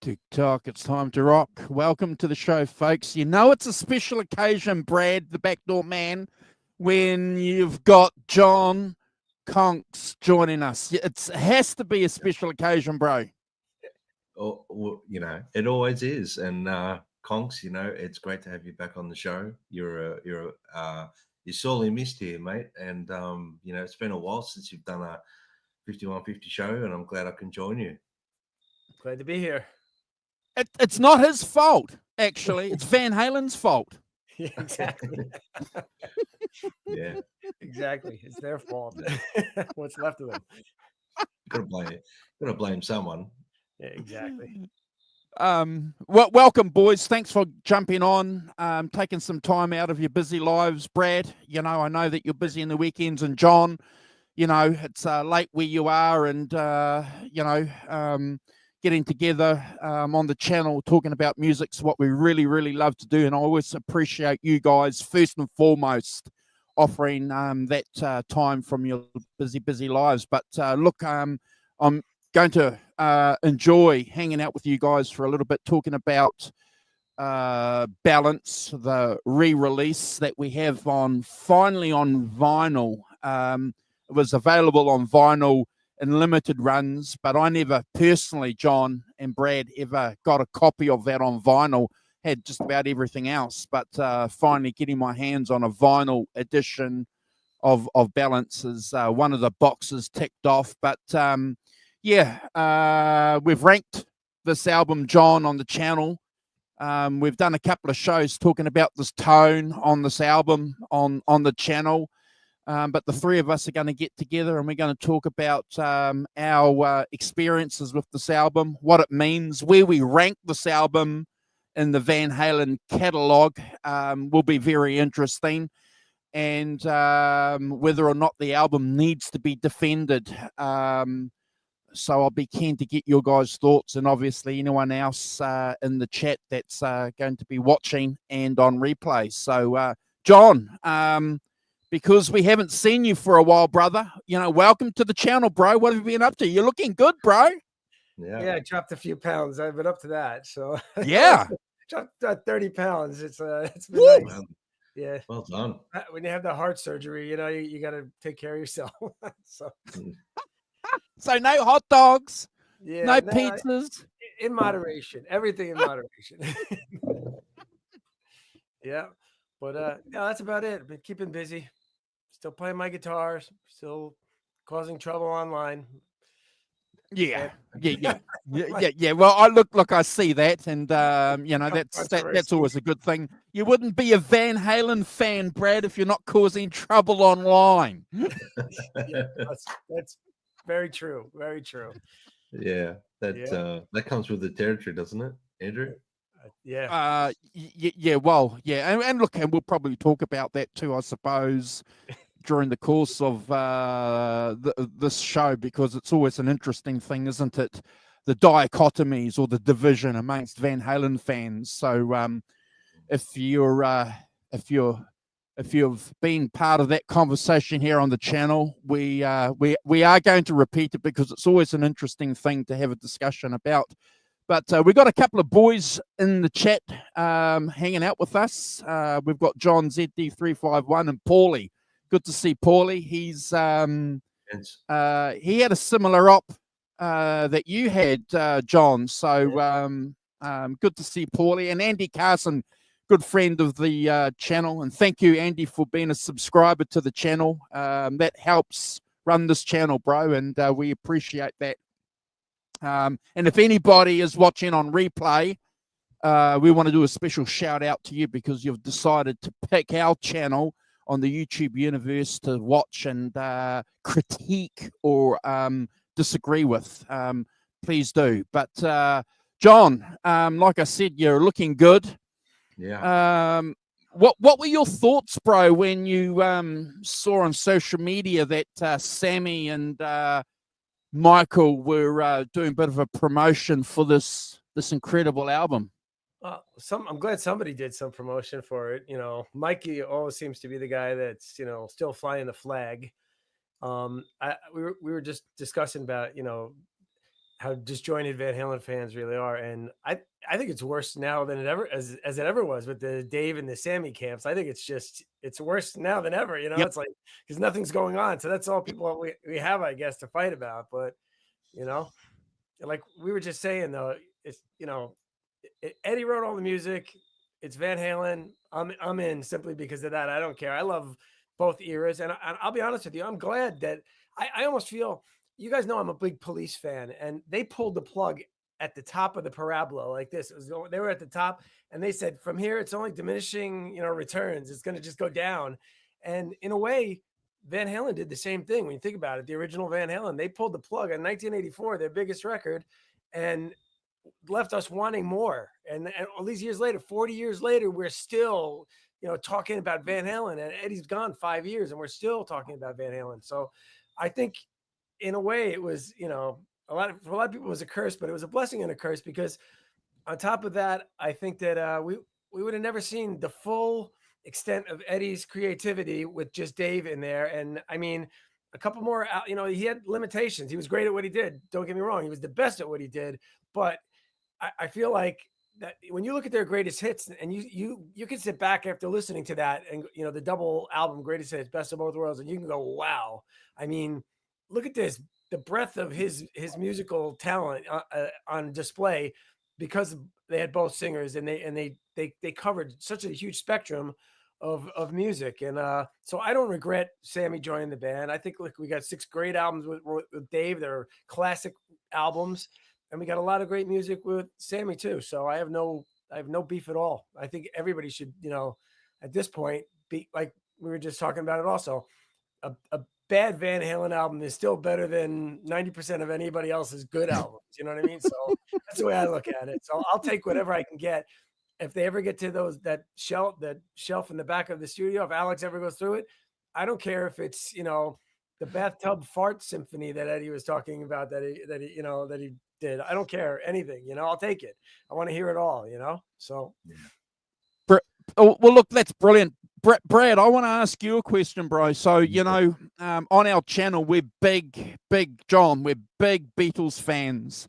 TikTok, it's time to rock. Welcome to the show, folks. You know it's a special occasion, Brad, the backdoor man, when you've got John Conks joining us. It has to be a special occasion, bro. Oh, well, you know, it always is. And Conks, you know, it's great to have you back on the show. You're sorely missed here, mate. And you know, it's been a while since you've done a 5150 show, and I'm glad I can join you. Glad to be here. It's not his fault, actually. It's Van Halen's fault. Yeah, exactly. Yeah, exactly. It's their fault. What's left of them? Gotta blame someone. Yeah, exactly. Welcome, boys. Thanks for jumping on, taking some time out of your busy lives, Brad. You know, I know that you're busy in the weekends, and John, you know, it's late where you are, and you know, getting together on the channel, talking about music's what we really, really love to do, and I always appreciate you guys first and foremost offering that time from your busy lives. But look, I'm going to enjoy hanging out with you guys for a little bit, talking about Balance, the re-release that we have finally on vinyl. It was available on vinyl in limited runs, but I never personally, John and Brad, ever got a copy of that on vinyl. Had just about everything else, but finally getting my hands on a vinyl edition of Balance is one of the boxes ticked off. But yeah, we've ranked this album, John, on the channel. We've done a couple of shows talking about this tone on this album on the channel. But the three of us are going to get together and we're going to talk about our experiences with this album, what it means, where we rank this album in the Van Halen catalog will be very interesting, and whether or not the album needs to be defended. So I'll be keen to get your guys' thoughts, and obviously anyone else in the chat that's going to be watching and on replay. So, John, because we haven't seen you for a while, brother, you know, welcome to the channel, bro. What have you been up to? You're looking good, bro. Yeah, I dropped a few pounds. I've been up to that. So yeah, dropped 30 pounds. It's been nice. Yeah. Well done. When you have the heart surgery, you know, you got to take care of yourself. So no hot dogs, yeah, no pizzas. In moderation. Everything in moderation. Yeah. But yeah, that's about it. Been keeping busy. Still playing my guitars. Still causing trouble online. Yeah, yeah. Like- Yeah. Well, look, I see that, and that's Controversy. always a good thing. You wouldn't be a Van Halen fan, Brad, if you're not causing trouble online. Yeah, that's very true. Very true. Yeah, that comes with the territory, doesn't it, Andrew? Yeah. Yeah. Well, yeah, and look, and we'll probably talk about that too, I suppose, during the course of this show, because it's always an interesting thing, isn't it? The dichotomies or the division amongst Van Halen fans. So if you've been part of that conversation here on the channel, we are going to repeat it because it's always an interesting thing to have a discussion about. But we've got a couple of boys in the chat hanging out with us. We've got John ZD351 and Paulie. Good to see Paulie. He's he had a similar op that you had, John. So good to see Paulie and Andy Carson, good friend of the channel. And thank you, Andy, for being a subscriber to the channel. That helps run this channel, bro, and we appreciate that. And if anybody is watching on replay, we want to do a special shout out to you because you've decided to pick our channel on the YouTube universe to watch and critique or disagree with. Please do. But John, like I said, you're looking good. Yeah. What were your thoughts, bro, when you saw on social media that Sammy and Michael were doing a bit of a promotion for this incredible album? I'm glad somebody did some promotion for it. Mikey always seems to be the guy that's still flying the flag. We were just discussing about how disjointed Van Halen fans really are, and I think it's worse now than it ever as it ever was with the Dave and the Sammy camps. I think it's worse now than ever. Yep. It's like because nothing's going on, so that's all people we have, I guess, to fight about. But like we were just saying though, it's Eddie wrote all the music. It's Van Halen. I'm in simply because of that. I don't care. I love both eras, and I'll be honest with you. I'm glad that I almost feel. You guys know I'm a big Police fan, and they pulled the plug at the top of the parabola like this. They were at the top, and they said from here it's only diminishing, returns. It's going to just go down, and in a way, Van Halen did the same thing. When you think about it, the original Van Halen, they pulled the plug in 1984, their biggest record, and left us wanting more. And all these years later, 40 years later, we're still, talking about Van Halen, and Eddie's gone 5 years and we're still talking about Van Halen. So I think in a way it was, for a lot of people it was a curse, but it was a blessing and a curse because on top of that, I think that we would have never seen the full extent of Eddie's creativity with just Dave in there. And I mean, a couple more, he had limitations. He was great at what he did. Don't get me wrong. He was the best at what he did, but I feel like that when you look at their greatest hits and you can sit back after listening to that and, the double album, greatest hits, best of both worlds. And you can go, wow. I mean, look at this, the breadth of his musical talent on display because they had both singers and they covered such a huge spectrum of music. And so I don't regret Sammy joining the band. I think we got 6 great albums with Dave. They're classic albums. And we got a lot of great music with Sammy too. So I have no beef at all. I think everybody should, at this point, be like we were just talking about it also. A bad Van Halen album is still better than 90% of anybody else's good albums. You know what I mean? So that's the way I look at it. So I'll take whatever I can get. If they ever get to that shelf in the back of the studio, if Alex ever goes through it, I don't care if it's, the bathtub fart symphony that Eddie was talking about that he did. I don't care anything, I'll take it. I want to hear it all, so. Yeah. Well, look, that's brilliant. Brad, I want to ask you a question, bro. So, on our channel, we're big Beatles fans.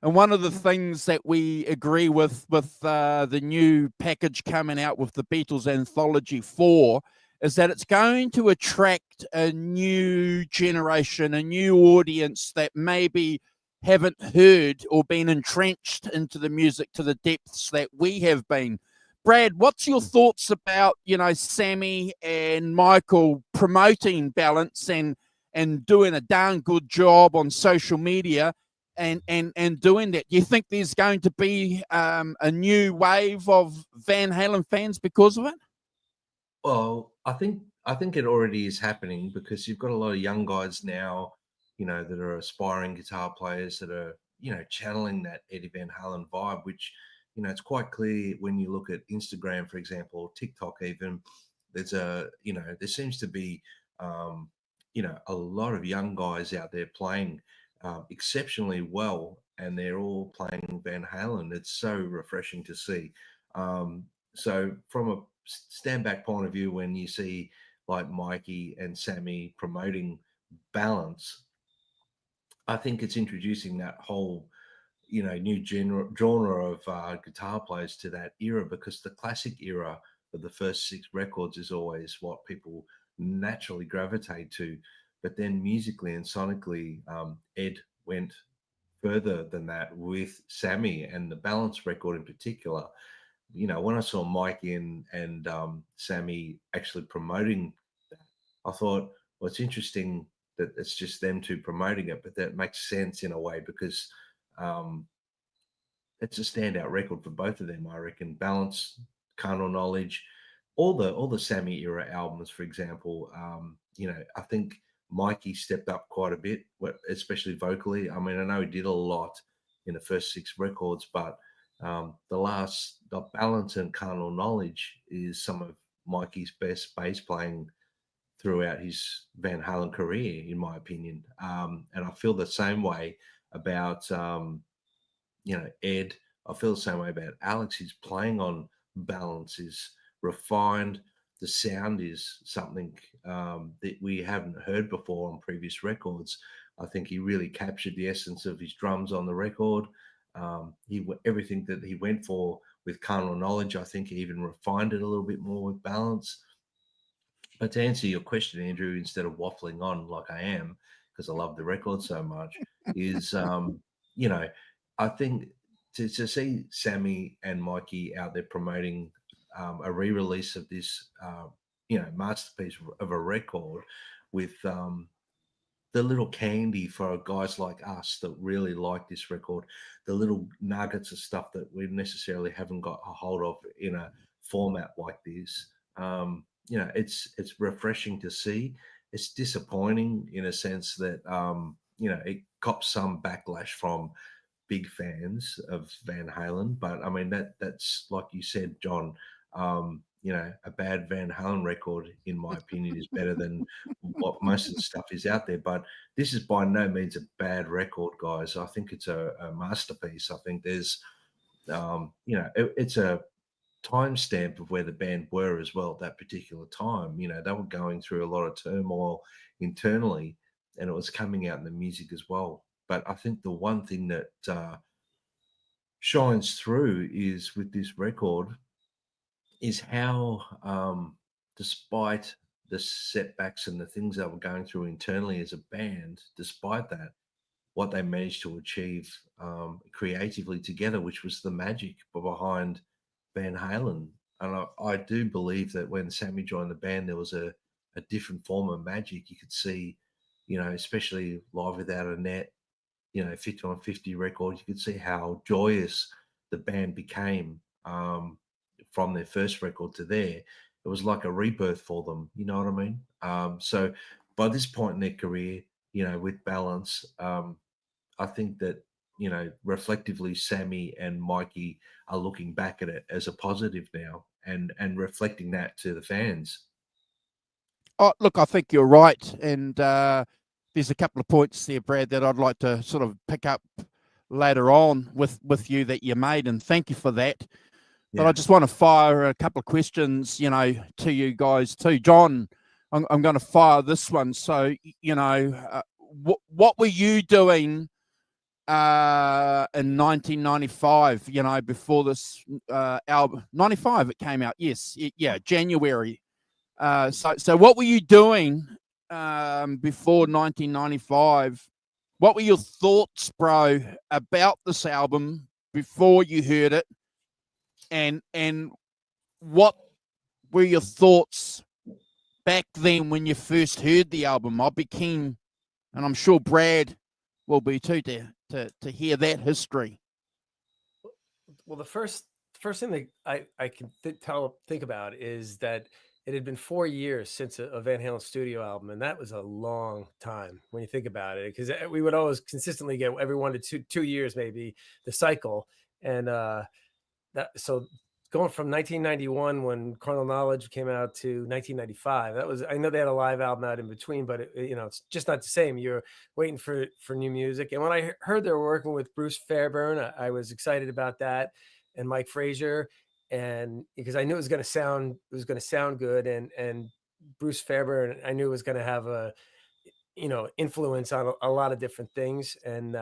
And one of the things that we agree with the new package coming out with the Beatles Anthology 4 is that it's going to attract a new generation, a new audience that maybe haven't heard or been entrenched into the music to the depths that we have been. Brad, what's your thoughts about, Sammy and Michael promoting Balance and doing a darn good job on social media and doing that. Do you think there's going to be a new wave of Van Halen fans because of it? Well, I think it already is happening because you've got a lot of young guys now, that are aspiring guitar players that are, channeling that Eddie Van Halen vibe, which, it's quite clear when you look at Instagram, for example, or TikTok even. There seems to be, a lot of young guys out there playing exceptionally well, and they're all playing Van Halen. It's so refreshing to see. So from a stand back point of view, when you see like Mikey and Sammy promoting balance, I think it's introducing that whole, new genre of guitar players to that era, because the classic era of the first 6 records is always what people naturally gravitate to. But then musically and sonically, Ed went further than that with Sammy and the balance record in particular. When I saw Mikey and Sammy actually promoting that, I thought, well, it's interesting that it's just them two promoting it, but that makes sense in a way because um, it's a standout record for both of them, I reckon. Balance, Carnal Knowledge, all the Sammy era albums, for example. I think Mikey stepped up quite a bit, especially vocally. I mean, I know he did a lot in the first 6 records, but the Balance and Carnal Knowledge is some of Mikey's best bass playing throughout his Van Halen career, in my opinion. And I feel the same way about Ed. I feel the same way about Alex. He's playing on balance, is refined. The sound is something that we haven't heard before on previous records. I think he really captured the essence of his drums on the record. Everything that he went for with Carnal Knowledge, I think he even refined it a little bit more with balance. But to answer your question, Andrew, instead of waffling on like I am, because I love the record so much, is I think to see Sammy and Mikey out there promoting a re-release of this, masterpiece of a record with the little candy for guys like us that really like this record, the little nuggets of stuff that we necessarily haven't got a hold of in a format like this. It's refreshing to see. It's disappointing in a sense that it cops some backlash from big fans of Van Halen, but I mean that's like you said, John. A bad Van Halen record, in my opinion, is better than what most of the stuff is out there. But this is by no means a bad record, guys. I think it's a masterpiece. I think there's, it's a timestamp of where the band were as well at that particular time. They were going through a lot of turmoil internally, and it was coming out in the music as well. But I think the one thing that shines through is with this record is how, despite the setbacks and the things that were going through internally as a band, despite that, what they managed to achieve creatively together, which was the magic behind Van Halen. And I do believe that when Sammy joined the band, there was a different form of magic. You could see, especially Live Without a Net, 50 on 50 record, you could see how joyous the band became from their first record to there. It was like a rebirth for them. You know what I mean? So by this point in their career, with balance, I think that, reflectively, Sammy and Mikey are looking back at it as a positive now and reflecting that to the fans. Oh, look, I think you're right. And there's a couple of points there, Brad, that I'd like to sort of pick up later on with you that you made. And thank you for that. But I just want to fire a couple of questions, to you guys too. John, I'm going to fire this one. So, what were you doing in 1995, before this album? 95 it came out. Yes. January. So what were you doing before 1995? What were your thoughts, bro, about this album before you heard it? And what were your thoughts back then when you first heard the album? I'll be keen, and I'm sure Brad will be too, to to hear that history? Well, the first thing that I can think about is that it had been 4 years since a Van Halen studio album, and that was a long time when you think about it, because we would always consistently get every 1 to 2 years, maybe, the cycle. And that so going from 1991 when Carnal Knowledge came out to 1995, that was, I know they had a live album out in between, but it's just not the same. You're waiting for new music. And when I heard they were working with Bruce Fairbairn, I was excited about that, and Mike Frazier, and because I knew it was going to sound good, and Bruce Fairbairn, I knew was going to have a influence on a lot of different things. And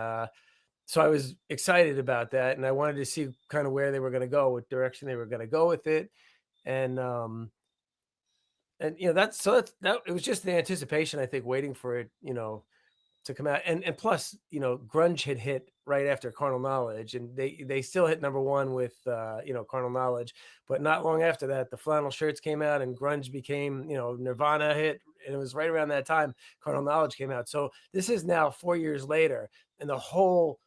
so I was excited about that, and I wanted to see kind of where they were going to go, what direction they were going to go with it. And that it was just the anticipation, I think, waiting for it, to come out. And plus, grunge had hit right after Carnal Knowledge, and they still hit number one with Carnal Knowledge, but not long after that, the flannel shirts came out, and grunge became, Nirvana hit, and it was right around that time Carnal Knowledge came out. So this is now 4 years later, and the whole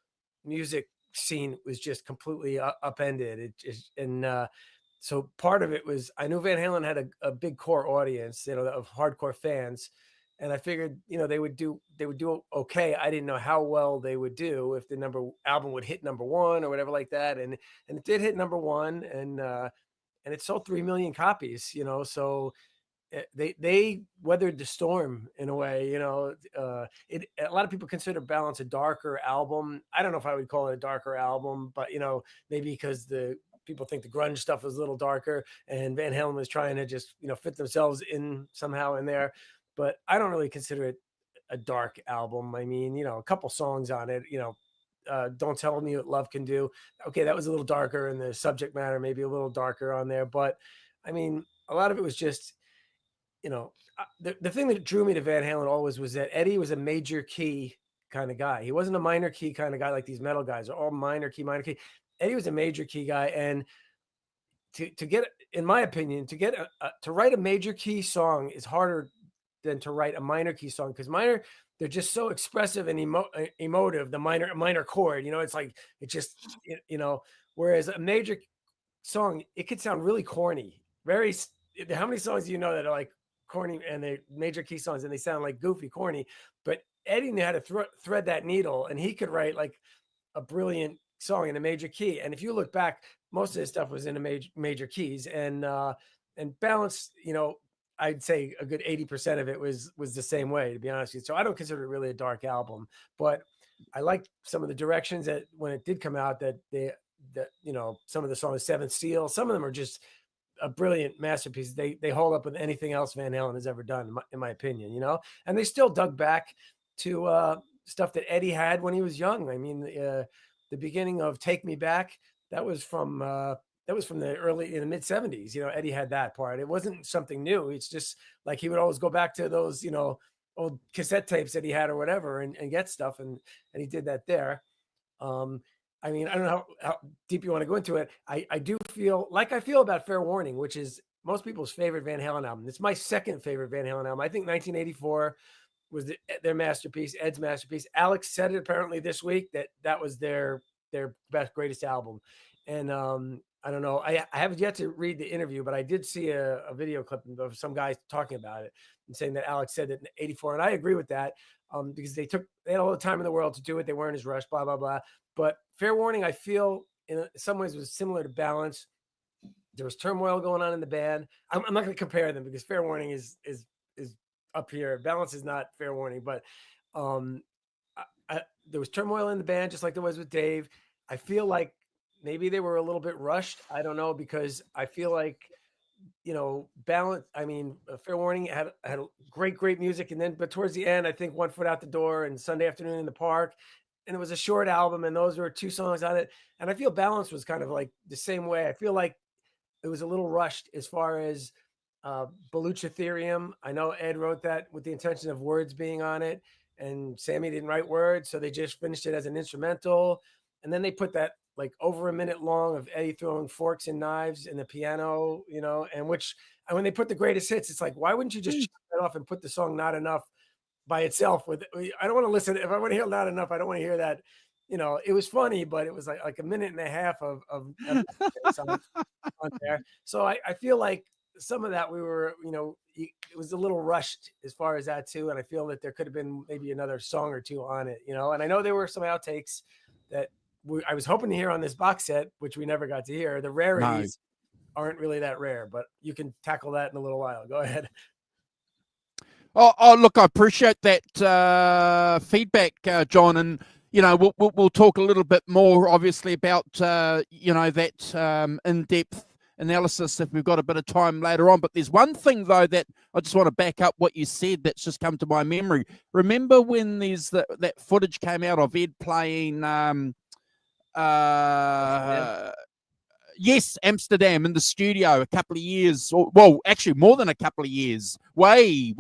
music scene was just completely upended. It just, and so part of it was, I knew Van Halen had a big core audience, of hardcore fans, and I figured, they would do okay. I didn't know how well they would do, if the album would hit number one or whatever like that, and it did hit number one, and it sold 3 million copies. So they weathered the storm in a way. A lot of people consider Balance a darker album. I don't know if I would call it a darker album, but maybe because the people think the grunge stuff was a little darker, and Van Halen was trying to just fit themselves in somehow in there. But I don't really consider it a dark album. I mean, a couple songs on it, Don't Tell Me What Love Can Do. Okay, that was a little darker, and the subject matter maybe a little darker on there. But I mean, a lot of it was just, the thing that drew me to Van Halen always was that Eddie was a major key kind of guy. He wasn't a minor key kind of guy like these metal guys are all minor key. Eddie was a major key guy, and to get, in my opinion, to write a major key song is harder than to write a minor key song, because minor, they're just so expressive and emotive. The minor chord, it's like it just, whereas a major song, it could sound really corny. How many songs do you know that are like corny, and they're major key songs, and they sound like goofy, corny? But Eddie knew how to thread that needle, and he could write like a brilliant song in a major key. And if you look back, most of his stuff was in a major keys, and Balance, I'd say a good 80% of it was the same way, to be honest with you. So I don't consider it really a dark album, but I liked some of the directions that when it did come out, that some of the songs, Seventh Seal, some of them are just a brilliant masterpiece. They hold up with anything else Van Halen has ever done, in my opinion, and they still dug back to stuff that Eddie had when he was young. I mean, the beginning of Take Me Back, that was from the mid 70s. Eddie had that part. It wasn't something new. It's just like he would always go back to those, old cassette tapes that he had or whatever, and get stuff. And he did that there. I mean, I don't know how deep you want to go into it. I do feel like I feel about Fair Warning, which is most people's favorite Van Halen album. It's my second favorite Van Halen album. I think 1984 was their masterpiece, Ed's masterpiece. Alex said it apparently this week that was their best, greatest album. And I don't know. I haven't yet to read the interview, but I did see a video clip of some guys talking about it and saying that Alex said that in 84. And I agree with that, because they had all the time in the world to do it. They weren't as rushed, blah, blah, blah. But Fair Warning, I feel in some ways was similar to Balance. There was turmoil going on in the band. I'm not going to compare them, because Fair Warning is up here. Balance is not Fair Warning, but there was turmoil in the band, just like there was with Dave. I feel like maybe they were a little bit rushed. I don't know, because I feel like, Balance. I mean, Fair Warning had great music, but towards the end, I think One Foot Out the Door and Sunday Afternoon in the Park, and it was a short album, and those were 2 songs on it. And I feel Balance was kind of like the same way. I feel like it was a little rushed as far as Beluchitherium. I know Ed wrote that with the intention of words being on it, and Sammy didn't write words, so they just finished it as an instrumental. And then they put that like over a minute long of Eddie throwing forks and knives in the piano, and when they put the greatest hits, it's like, why wouldn't you just shut that off and put the song Not Enough by itself? I don't want to listen. If I want to hear Not Enough, I don't want to hear that you know, it was funny, but it was like a minute and a half of on there. So I feel like some of that we were, you know, it was a little rushed as far as that too. And I feel that there could have been maybe another song or two on it, you know. And I know there were some outtakes that I was hoping to hear on this box set, which we never got to hear. The rarities aren't really that rare, but you can tackle that in a little while. Go ahead. Oh, look, I appreciate that feedback, John, and you know we'll talk a little bit more, obviously, about you know that in-depth analysis if we've got a bit of time later on. But there's one thing though that I just want to back up what you said that's just come to my memory. Remember when there's that footage came out of Ed playing yes, Amsterdam in the studio a couple of years, or, well, actually more than a couple of years, way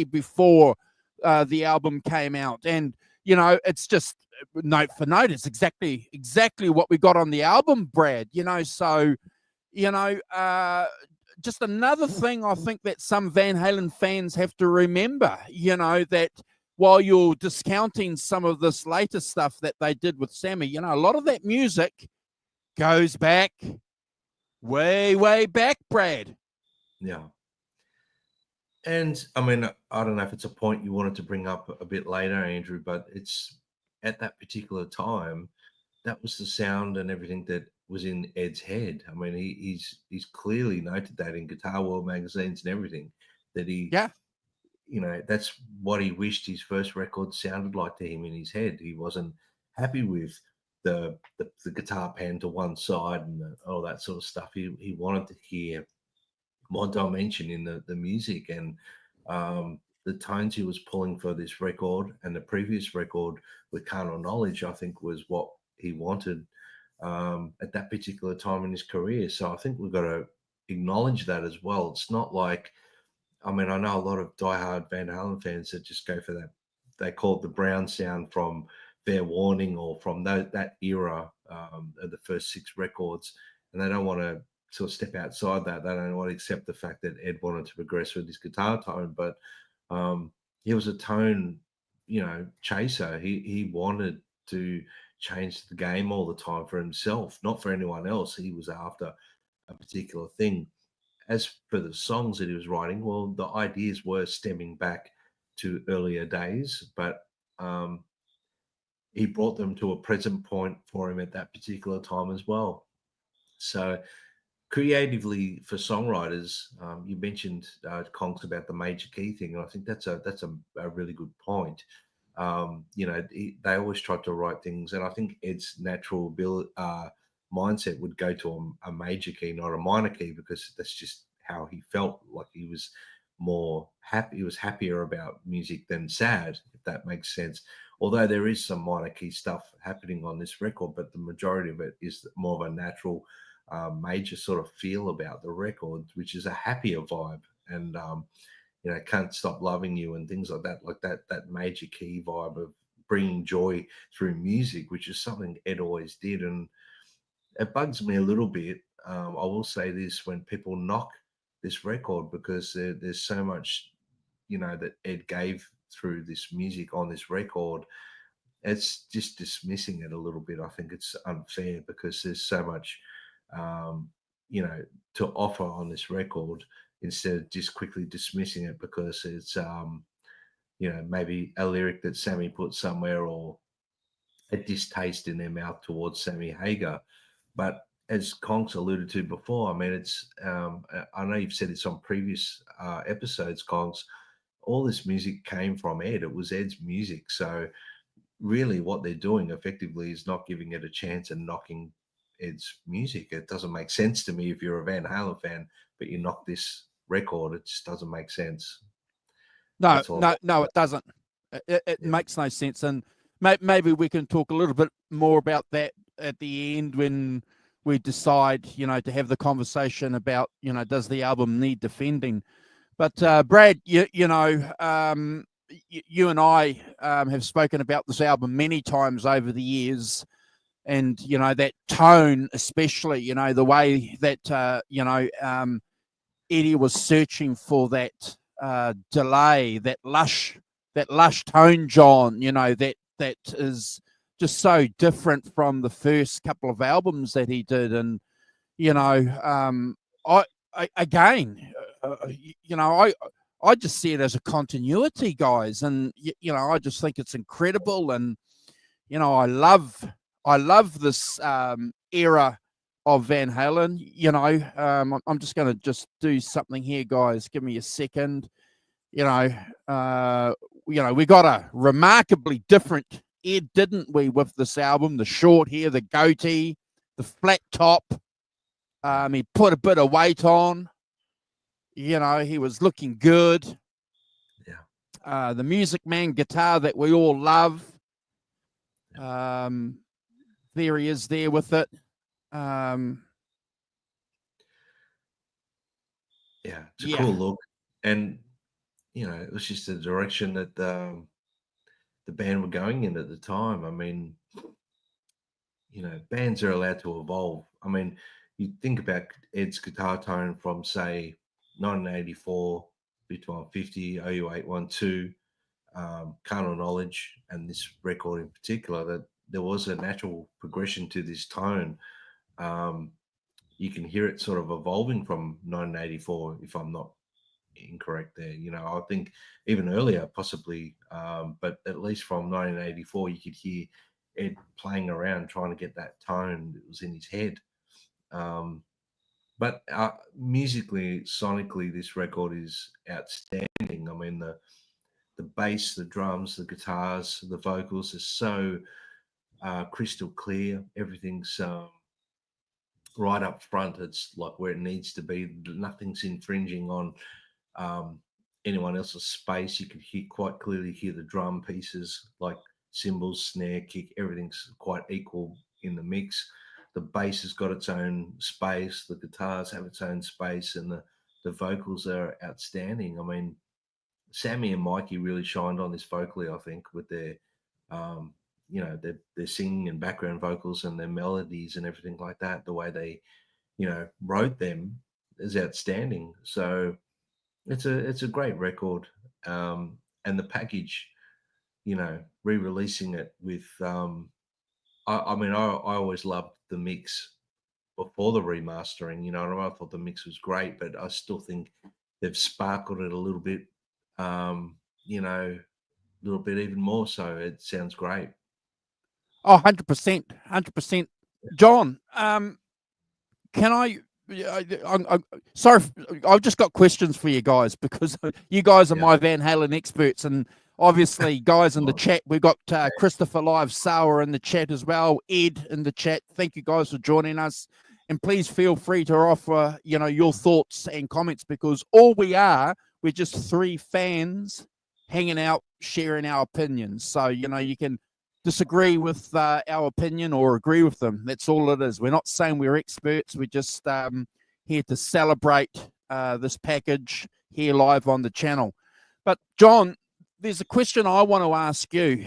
before the album came out. And, you know, it's just note for note. It's exactly what we got on the album, Brad, you know. So, you know, just another thing I think that some Van Halen fans have to remember, you know, that while you're discounting some of this later stuff that they did with Sammy, you know, a lot of that music goes back way back, Brad. Yeah. And I mean, I don't know if it's a point you wanted to bring up a bit later, Andrew, but it's at that particular time, that was the sound and everything that was in Ed's head. I mean, he's clearly noted that in Guitar World magazines and everything, that he, you know, that's what he wished his first record sounded like to him in his head. He wasn't happy with the guitar pan to one side and all that sort of stuff. He wanted to hear more dimension in the music, and the tones he was pulling for this record and the previous record with Carnal Knowledge, I think, was what he wanted at that particular time in his career. So I think we've got to acknowledge that as well. It's not like, I mean, I know a lot of diehard Van Halen fans that just go for that. They call it the Brown sound from Fair Warning or from that era of the first 6 records, and they don't want to sort of step outside that. They don't want to accept the fact that Ed wanted to progress with his guitar tone, but he was a tone, you know, chaser. He wanted to change the game all the time for himself, not for anyone else. He was after a particular thing. As for the songs that he was writing, well, the ideas were stemming back to earlier days, but he brought them to a present point for him at that particular time as well. So creatively for songwriters, you mentioned Conks about the major key thing, and I think that's a really good point. You know, they always tried to write things, and I think Ed's natural ability, mindset would go to a major key, not a minor key, because that's just how he felt. Like he was more happy. He was happier about music than sad, if that makes sense. Although there is some minor key stuff happening on this record, but the majority of it is more of a natural major sort of feel about the record, which is a happier vibe. And you know, Can't Stop Loving You and things like that major key vibe of bringing joy through music, which is something Ed always did. And it bugs me a little bit. I will say this: when people knock this record, because there's so much, you know, that Ed gave through this music on this record, it's just dismissing it a little bit. I think it's unfair because there's so much, you know, to offer on this record, instead of just quickly dismissing it because it's, you know, maybe a lyric that Sammy put somewhere or a distaste in their mouth towards Sammy Hagar. But as Conks alluded to before, I mean, it's, I know you've said this on previous episodes, Conks, all this music came from Ed. It was Ed's music. So really what they're doing effectively is not giving it a chance and knocking Ed's music. It doesn't make sense to me if you're a Van Halen fan, but you knock this record. It just doesn't make sense. No, it doesn't. It makes no sense. And maybe we can talk a little bit more about that at the end when we decide, you know, to have the conversation about, you know, does the album need defending? But Brad, you know, you and I have spoken about this album many times over the years, and you know that tone, especially, you know, the way that you know Eddie was searching for that delay, that lush tone, John. You know, that is just so different from the first couple of albums that he did. And, you know, again, you know, I just see it as a continuity, guys. And, you know, I just think it's incredible. And, you know, I love this era of Van Halen. You know, I'm just going to just do something here, guys. Give me a second. You know, we got a remarkably different Ed, didn't we, with this album? The short hair, the goatee, the flat top. He put a bit of weight on. You know, he was looking good. Yeah. The Music Man guitar that we all love. There he is there with it. Yeah, it's a cool look. And, you know, it was just the direction that the band were going in at the time. I mean, you know, bands are allowed to evolve. I mean, you think about Ed's guitar tone from, say, 1984, B1250, OU812, Carnal Knowledge, and this record in particular, that there was a natural progression to this tone. You can hear it sort of evolving from 1984, if I'm not incorrect there. You know, I think even earlier, possibly, but at least from 1984, you could hear Ed playing around trying to get that tone that was in his head. But musically, sonically, this record is outstanding. I mean, the bass, the drums, the guitars, the vocals are so crystal clear. Everything's right up front. It's like where it needs to be. Nothing's infringing on anyone else's space. You can quite clearly hear the drum pieces, like cymbals, snare, kick. Everything's quite equal in the mix. The bass has got its own space. The guitars have its own space, and the vocals are outstanding. I mean, Sammy and Mikey really shined on this vocally, I think, with their you know, their singing and background vocals and their melodies and everything like that. The way they, you know, wrote them is outstanding. So it's a great record. And the package, you know, re-releasing it with I mean, I always loved the mix before the remastering. You know, I thought the mix was great, but I still think they've sparkled it a little bit, you know, a little bit even more. So it sounds great. Oh, 100%, 100%. John, can I'm sorry, I've just got questions for you guys, because you guys are my Van Halen experts, and obviously, guys in the chat, we've got Christopher Live Sauer in the chat as well, Ed in the chat. Thank you guys for joining us, and please feel free to offer, you know, your thoughts and comments, because we're just three fans hanging out, sharing our opinions. So, you know, you can disagree with our opinion or agree with them. That's all it is. We're not saying we're experts. We're just here to celebrate this package here live on the channel. But John, there's a question I want to ask you,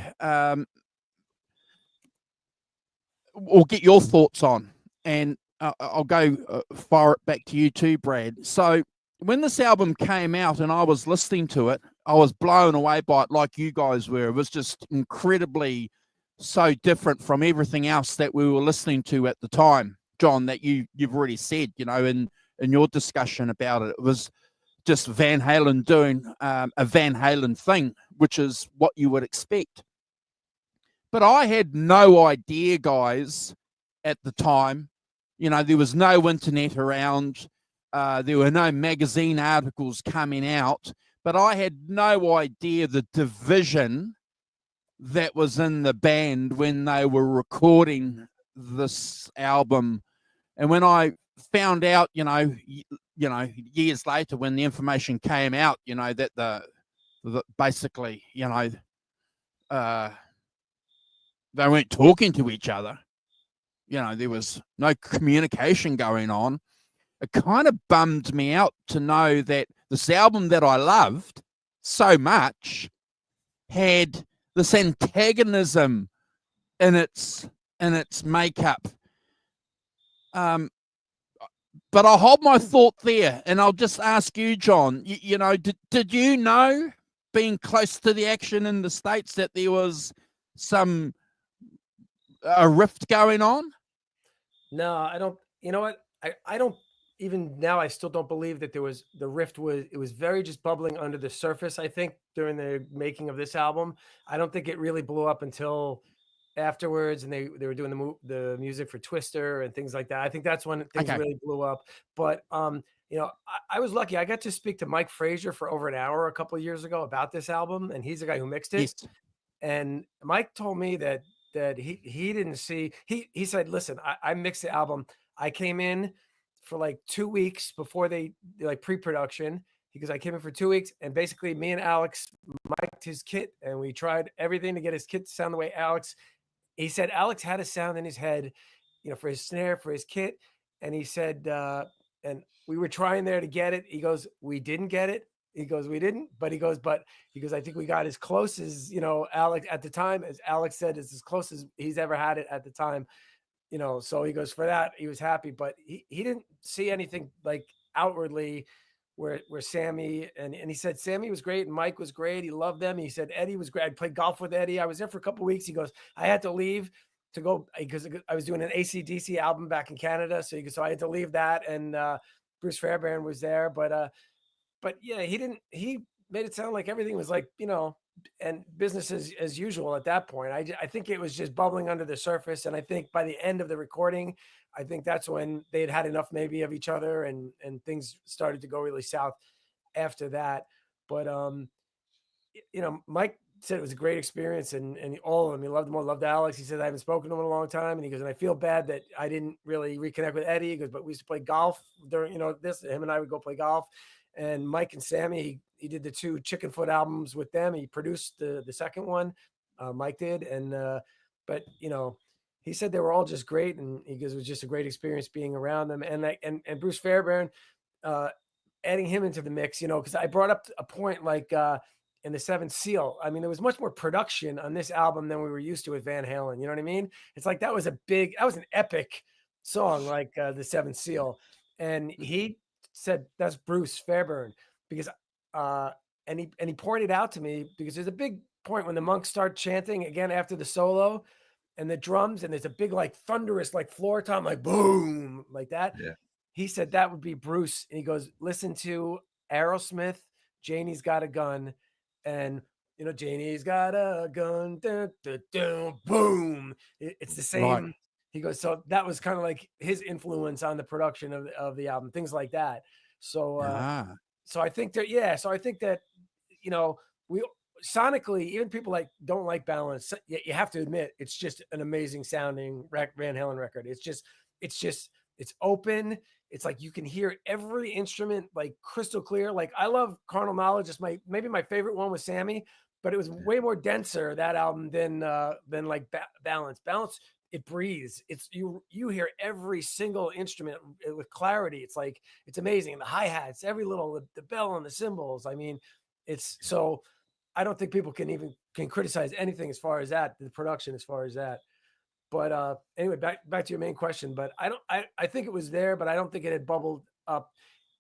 or get your thoughts on, and I'll go fire it back to you too, Brad. So when this album came out and I was listening to it, I was blown away by it, like you guys were. It was just incredibly so different from everything else that we were listening to at the time, John, that you've already said, you know, in your discussion about it. It was just Van Halen doing a Van Halen thing, which is what you would expect. But I had no idea, guys, at the time. You know, there was no internet around. There were no magazine articles coming out. But I had no idea the division that was in the band when they were recording this album. And when I found out, you know, years later, when the information came out, you know, that the basically, you know, they weren't talking to each other. You know, there was no communication going on. It kind of bummed me out to know that this album that I loved so much had this antagonism in its makeup. But I'll hold my thought there, and I'll just ask you, John, you know, did you know, being close to the action in the States, that there was some a rift going on? No, I don't. You know what? I don't even now. I still don't believe that there was the rift was. It was very just bubbling under the surface. I think during the making of this album, I don't think it really blew up until afterwards, and they were doing the music for Twister and things like that. I think that's when things Okay. really blew up. But you know, I was lucky. I got to speak to Mike Frazier for over an hour a couple of years ago about this album, and he's the guy who mixed it. Yes. And Mike told me that he didn't see he said, listen, I mixed the album. I came in for like 2 weeks before they like pre-production. He goes, I came in for 2 weeks, and basically me and Alex mic'd his kit, and we tried everything to get his kit to sound the way Alex. He said Alex had a sound in his head, you know, for his snare, for his kit. And he said, and we were trying there to get it. He goes, we didn't get it. He goes, we didn't, but he goes, I think we got as close as, you know, Alex at the time, as Alex said, is as close as he's ever had it at the time, you know. So he goes, for that, he was happy, but he didn't see anything like outwardly where Sammy and he said Sammy was great and Mike was great. He loved them. He said Eddie was great. I played golf with Eddie. I was there for a couple of weeks. He goes, I had to leave to go because I was doing an AC/DC album back in Canada. So he goes, so I had to leave that. And Bruce Fairbairn was there, but yeah, he made it sound like everything was like, you know, and business as usual at that point. I think it was just bubbling under the surface. And I think by the end of the recording, I think that's when they'd had enough maybe of each other, and things started to go really south after that. But, you know, Mike said it was a great experience, and all of them, he loved them all, loved Alex. He said, I haven't spoken to him in a long time. And he goes, and I feel bad that I didn't really reconnect with Eddie. He goes, but we used to play golf during, you know, him and I would go play golf. And Mike and Sammy, he did the 2 Chicken Foot albums with them. He produced the second one, Mike did. And, but, you know, he said they were all just great. And he goes, it was just a great experience being around them. And Bruce Fairbairn, adding him into the mix, you know, because I brought up a point like in the Seventh Seal. I mean, there was much more production on this album than we were used to with Van Halen. You know what I mean? It's like that was an epic song, like the Seventh Seal. And he said that's Bruce Fairbairn because and he pointed out to me because there's a big point when the monks start chanting again after the solo and the drums, and there's a big like thunderous like floor tom, like boom, like that. Yeah. He said that would be Bruce, and he goes, listen to Aerosmith, Janie's Got a Gun, and you know, Janie's got a gun, dun, dun, dun, boom. It's the same. Right. He goes, so that was kind of like his influence on the production of the album, things like that. So, so I think that, yeah. So I think that, you know, we sonically, even people like don't like Balance. You have to admit, it's just an amazing sounding Van Halen record. It's open. It's like you can hear every instrument like crystal clear. Like I love Carnal Knowledge. It's maybe my favorite one with Sammy, but it was way more denser, that album, than like Balance. Balance, it breathes. It's you hear every single instrument with clarity. It's like, it's amazing. The hi-hats, every little, the bell and the cymbals. I mean, it's so, I don't think people can criticize anything as far as that, the production as far as that. But anyway, back to your main question. But I think it was there, but I don't think it had bubbled up.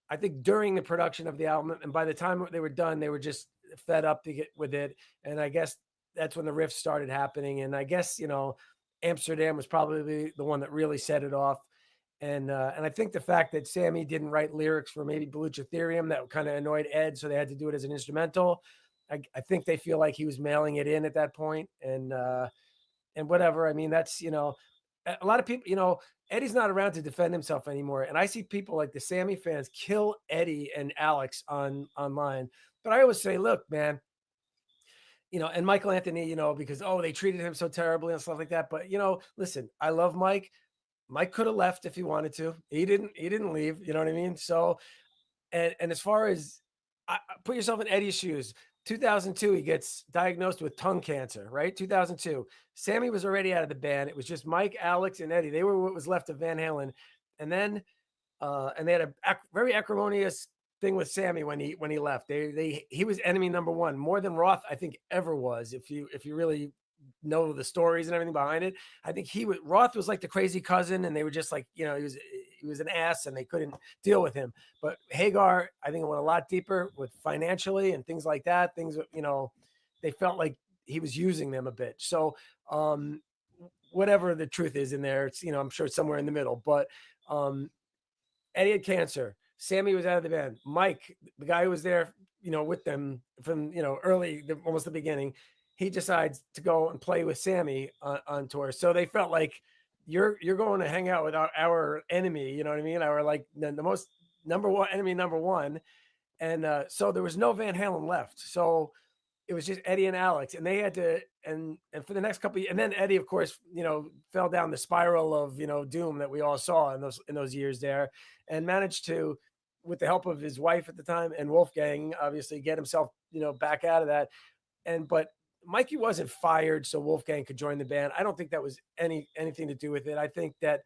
I think during the production of the album, and by the time they were done, they were just fed up to get with it. And I guess that's when the riffs started happening. And I guess, you know, Amsterdam was probably the one that really set it off. And I think the fact that Sammy didn't write lyrics for maybe Ethereum, that kind of annoyed Ed, so they had to do it as an instrumental. I think they feel like he was mailing it in at that point, and whatever. I mean, that's, you know, a lot of people, you know, Eddie's not around to defend himself anymore, and I see people like the Sammy fans kill Eddie and Alex online. But I always say, look, man, you know, and Michael Anthony, you know, because they treated him so terribly and stuff like that. But you know, listen, I love Mike. Mike could have left if he wanted to. He didn't leave. You know what I mean? So, and as far as put yourself in Eddie's shoes. 2002, he gets diagnosed with tongue cancer, right? 2002. Sammy was already out of the band. It was just Mike, Alex, and Eddie. They were what was left of Van Halen. And then, and they had a very acrimonious thing with Sammy when he left. He was enemy number one, more than Roth, I think, ever was. If you really know the stories and everything behind it, I think Roth was like the crazy cousin, and they were just like, you know, he was an ass and they couldn't deal with him. But Hagar, I think, it went a lot deeper with financially and things like that. Things, you know, they felt like he was using them a bit. So whatever the truth is in there, it's, I'm sure it's somewhere in the middle. But Eddie had cancer. Sammy was out of the band. Mike, the guy who was there, with them from, early, almost the beginning, he decides to go and play with Sammy on tour. So they felt like you're going to hang out with our enemy. You know what I mean? Our like the most number one. And so there was no Van Halen left. So it was just Eddie and Alex, and they had to, and for the next couple of, and then Eddie, of course, fell down the spiral of, doom that we all saw in those years there, and managed to, with the help of his wife at the time and Wolfgang, obviously get himself, back out of that. But Mikey wasn't fired so Wolfgang could join the band. I don't think that was anything to do with it. I think that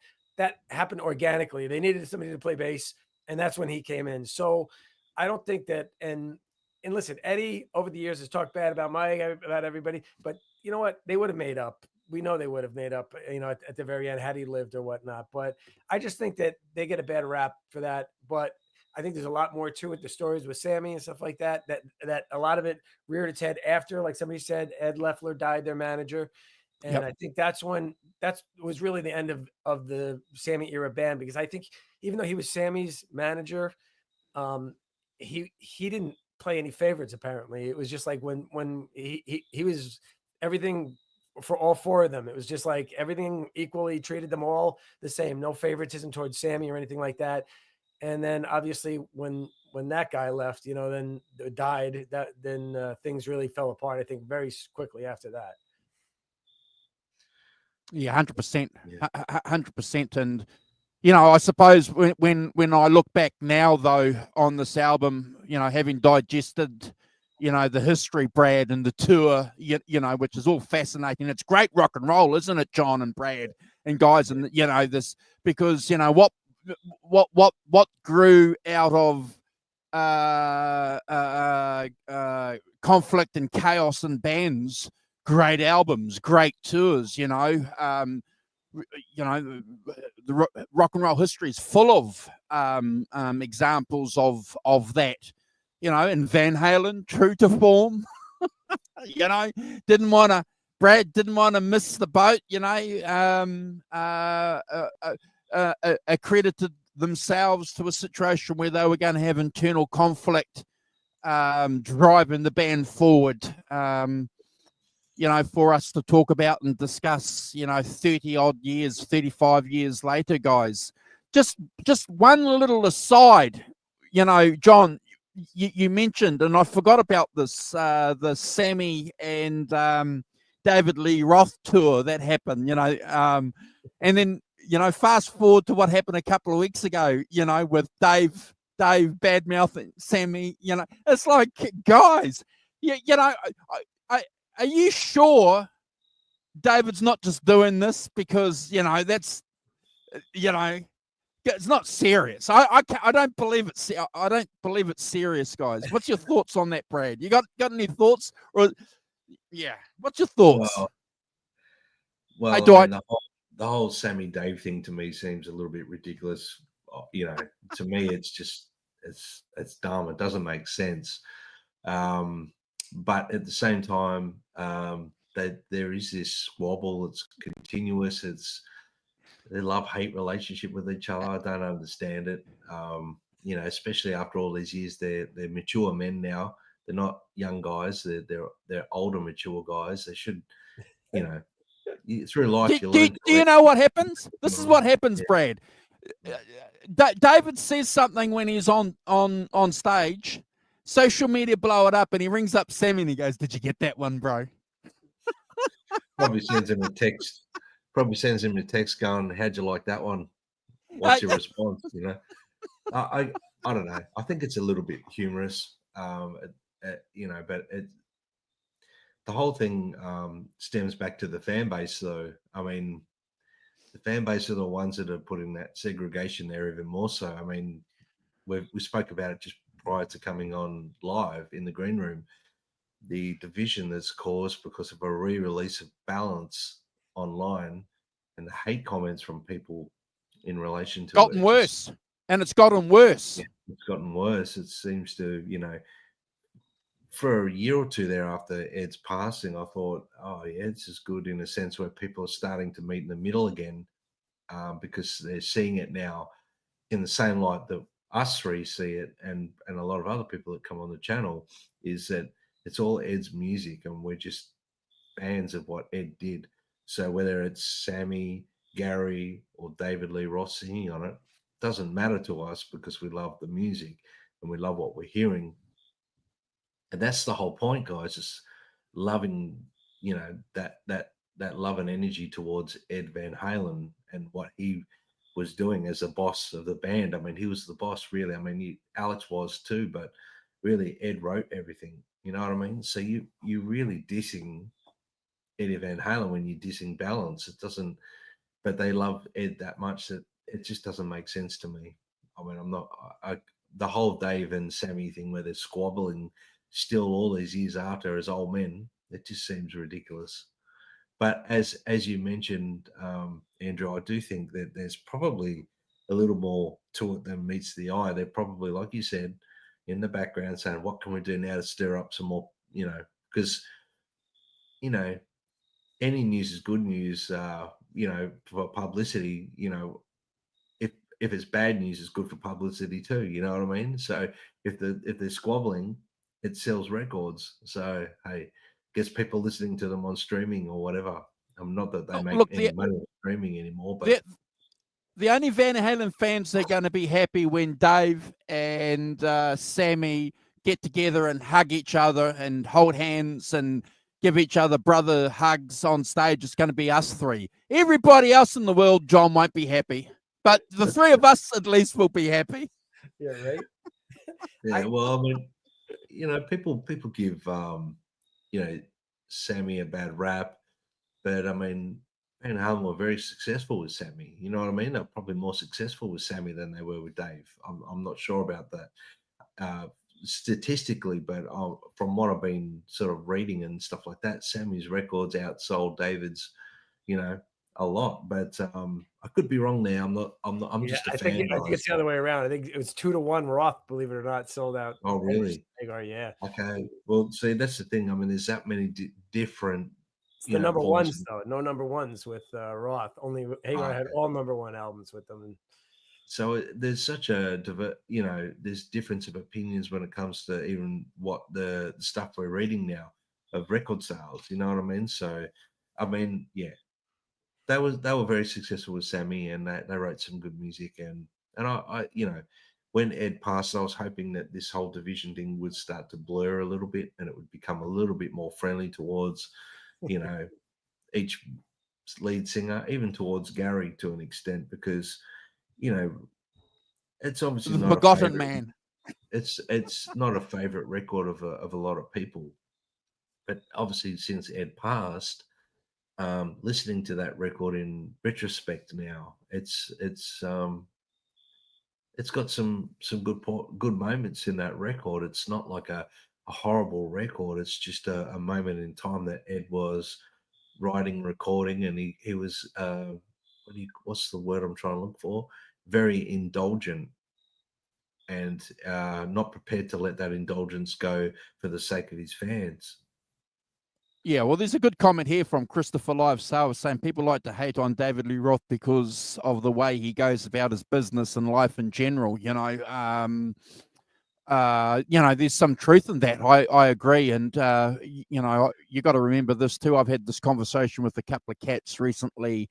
happened organically. They needed somebody to play bass, and that's when he came in. So I don't think that, and listen, Eddie over the years has talked bad about Mike, about everybody, but you know what? They would have made up. We know they would have made up, at the very end had he lived or whatnot. But I just think that they get a bad rap for that. But I think there's a lot more to it. The stories with Sammy and stuff like that a lot of it reared its head after, like somebody said, Ed Loeffler died, their manager. And I think that was really the end of the Sammy era band, because I think even though he was Sammy's manager, he didn't play any favorites. Apparently, it was just like when he was everything for all four of them. It was just like everything equally, treated them all the same, no favoritism towards Sammy or anything like that. And then obviously when that guy left, then died, then things really fell apart, I think, very quickly after that. Yeah, 100%, 100%. And I suppose when I look back now, though, on this album, having digested, the history, Brad, and the tour, which is all fascinating. It's great rock and roll, isn't it, John and Brad and guys? And this, because what grew out of conflict and chaos and bands, great albums, great tours. The rock and roll history is full of examples of that. And Van Halen, true to form, Brad didn't want to miss the boat, accredited themselves to a situation where they were going to have internal conflict, driving the band forward, for us to talk about and discuss, 35 years later, guys. Just one little aside, John, you mentioned, and I forgot about this, the Sammy and David Lee Roth tour that happened, and then, fast forward to what happened a couple of weeks ago, with Dave badmouthing Sammy, it's like, guys, are you sure David's not just doing this because, that's, it's not serious. I don't believe it's. I don't believe it's serious, guys. What's your thoughts on that, Brad? You got any thoughts? Or what's your thoughts? Well, hey, I mean, the whole Sammy Dave thing to me seems a little bit ridiculous. To me, it's just it's dumb. It doesn't make sense. But at the same time, that there is this squabble. It's continuous. It's their love-hate relationship with each other. I don't understand it. Especially after all these years, they're mature men now. They're not young guys. They're older, mature guys. They should, through life. Do you know what happens? This is what happens, Brad. David says something when he's on stage. Social media blow it up, and he rings up Sammy and he goes, "Did you get that one, bro?" Probably sends him a text. Going, "How'd you like that one? What's your response?" I don't know. I think it's a little bit humorous, but the whole thing stems back to the fan base, though. I mean, the fan base are the ones that are putting that segregation there even more so. I mean, we spoke about it just prior to coming on live in the green room. The division that's caused because of a re-release of Balance online, and the hate comments from people in relation to gotten worse, and it's gotten worse. Yeah, it's gotten worse. It seems to, for a year or two there after Ed's passing, I thought, oh, yeah, Ed's is good in a sense where people are starting to meet in the middle again, because they're seeing it now in the same light that us three see it, and a lot of other people that come on the channel, is that it's all Ed's music, and we're just fans of what Ed did. So whether it's Sammy, Gary, or David Lee Roth singing on it, doesn't matter to us because we love the music and we love what we're hearing. And that's the whole point, guys, is loving, that love and energy towards Ed Van Halen and what he was doing as a boss of the band. I mean, he was the boss, really. I mean, Alex was too, but really Ed wrote everything. You know what I mean? So you really dissing Eddie Van Halen when you're dissing Balance. It doesn't, but they love Ed that much that it just doesn't make sense to me. I mean, I'm not, the whole Dave and Sammy thing where they're squabbling still all these years after as old men, it just seems ridiculous. But as you mentioned, Andrew, I do think that there's probably a little more to it than meets the eye. They're probably, like you said, in the background saying, what can we do now to stir up some more, because, any news is good news, for publicity, if it's bad news, it's good for publicity too. You know what I mean? So if they're squabbling, it sells records. So hey, gets people listening to them on streaming or whatever. Not that they make Look, any money on streaming anymore, but the only Van Halen fans that are going to be happy when Dave and Sammy get together and hug each other and hold hands and give each other brother hugs on stage, it's going to be us three. Everybody else in the world, John, won't be happy. But the three of us at least will be happy. Yeah, right. yeah. Well, I mean, people give Sammy a bad rap, but I mean, Van Halen were very successful with Sammy. You know what I mean? They're probably more successful with Sammy than they were with Dave. I'm not sure about that statistically, but from what I've been sort of reading and stuff like that, Sammy's records outsold David's, a lot. But I could be wrong there. I'm just a fan. I think it's the other way around. I think it was 2-1 Roth, believe it or not, sold out. Oh, really? Hagar, yeah. Okay. Well, see, that's the thing. I mean, there's that many different. It's the number ones though. No number ones with Roth. Only Hagar had all number one albums with them. So there's such a there's difference of opinions when it comes to even what the stuff we're reading now of record sales. You know what I mean? So, I mean, yeah, they were very successful with Sammy, and they wrote some good music. And I when Ed passed, I was hoping that this whole division thing would start to blur a little bit, and it would become a little bit more friendly towards, each lead singer, even towards Gary to an extent, because it's obviously The not forgotten a man. It's not a favorite record of a lot of people, but obviously since Ed passed, listening to that record in retrospect now, it's got some good moments in that record. It's not like a horrible record. It's just a moment in time that Ed was writing, recording, and he was what's the word I'm trying to look for? Very indulgent, and not prepared to let that indulgence go for the sake of his fans. Yeah, well, there's a good comment here from Christopher Live Sale saying people like to hate on David Lee Roth because of the way he goes about his business and life in general. There's some truth in that. I agree. And, you got to remember this too. I've had this conversation with a couple of cats recently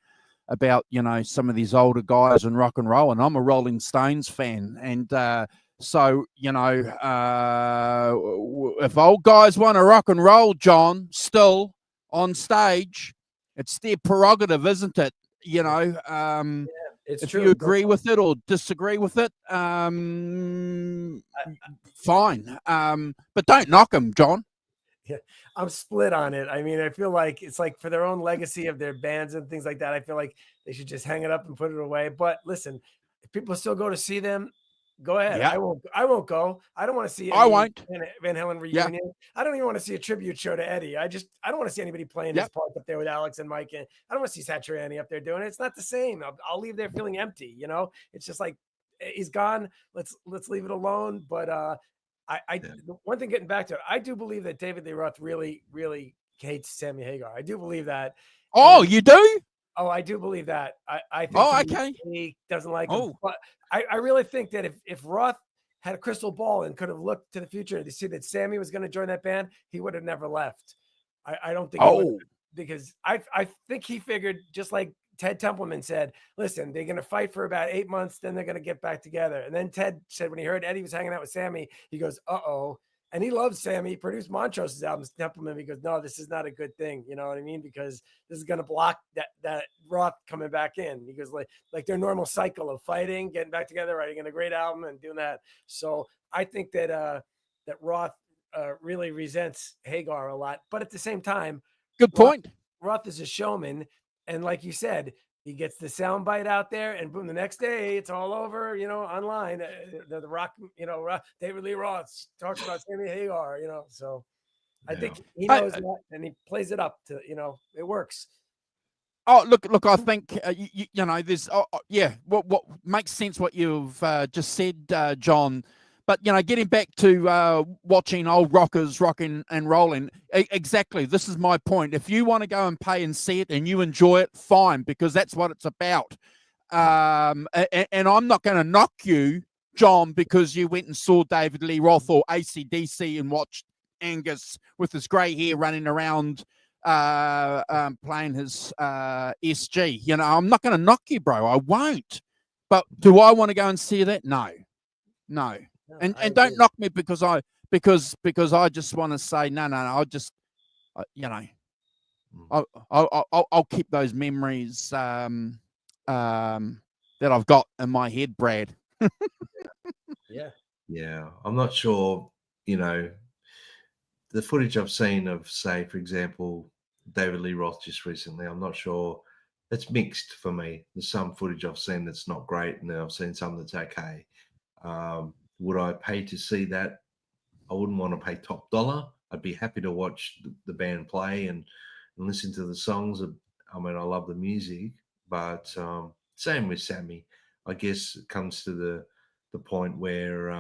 about, some of these older guys in rock and roll. And I'm a Rolling Stones fan. And so, if old guys want to rock and roll, John, still on stage, it's their prerogative, isn't it? It's if true. you agree with it or disagree with it, fine. But don't knock them, John. Yeah, I'm split on it. I mean, I feel like it's like for their own legacy of their bands and things like that, I feel like they should just hang it up and put it away. But listen, if people still go to see them, go ahead. Yeah. I won't go. I don't want to see I won't. Van Halen reunion. Yeah. I don't even want to see a tribute show to Eddie. I don't want to see anybody playing his part up there with Alex and Mike. And I don't want to see Satriani up there doing it. It's not the same. I'll leave there feeling empty. It's just like he's gone. Let's leave it alone. But the one thing getting back to it, I do believe that David Lee Roth really, really hates Sammy Hagar. I do believe that. Oh, you do? Oh, I do believe that. I think Okay. he doesn't like him. Oh. But I really think that if Roth had a crystal ball and could have looked to the future to see that Sammy was going to join that band, he would have never left. I don't think he would, because I think he figured, just like Ted Templeman said, listen, they're going to fight for about 8 months, then they're going to get back together. And then Ted said when he heard Eddie was hanging out with Sammy, he goes, uh-oh. And he loves Sammy. He produced Montrose's albums, Templeman. He goes, no, this is not a good thing. You know what I mean? Because this is going to block that Roth coming back in. He goes, like their normal cycle of fighting, getting back together, writing a great album and doing that. So I think that that Roth really resents Hagar a lot. But at the same time, good point. Roth is a showman. And like you said, he gets the soundbite out there, and boom, the next day it's all over, online. The Rock, David Lee Roth talks about Sammy Hagar, So I think he knows that, and he plays it up to, it works. Oh, look! I think there's what makes sense what you've just said, John. But getting back to watching old rockers rocking and rolling, exactly. This is my point. If you want to go and pay and see it and you enjoy it, fine, because that's what it's about. And I'm not going to knock you, John, because you went and saw David Lee Roth or AC/DC and watched Angus with his grey hair running around playing his SG. I'm not going to knock you, bro. I won't. But do I want to go and see that? No. And don't knock me because I just want to say no. I'll keep those memories that I've got in my head, Brad. Yeah. I'm not sure. The footage I've seen of, say, for example, David Lee Roth just recently, I'm not sure. It's mixed for me. There's some footage I've seen that's not great, and then I've seen some that's okay. Would I pay to see that? I wouldn't want to pay top dollar. I'd be happy to watch the band play and listen to the songs. I mean, I love the music, but same with Sammy. I guess it comes to the point where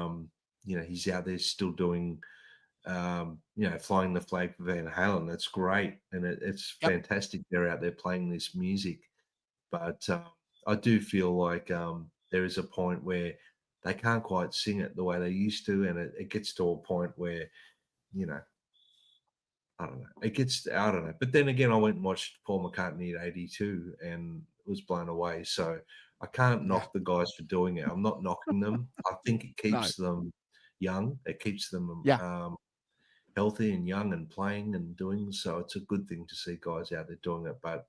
he's out there still doing flying the flag for Van Halen. That's great, and it's fantastic. They're out there playing this music, but I do feel like there is a point where they can't quite sing it the way they used to, and it gets to a point where, I don't know. I don't know. But then again, I went and watched Paul McCartney at 82 and was blown away. So I can't knock the guys for doing it. I'm not knocking them. I think it keeps them young. It keeps them healthy and young and playing and doing. So it's a good thing to see guys out there doing it. But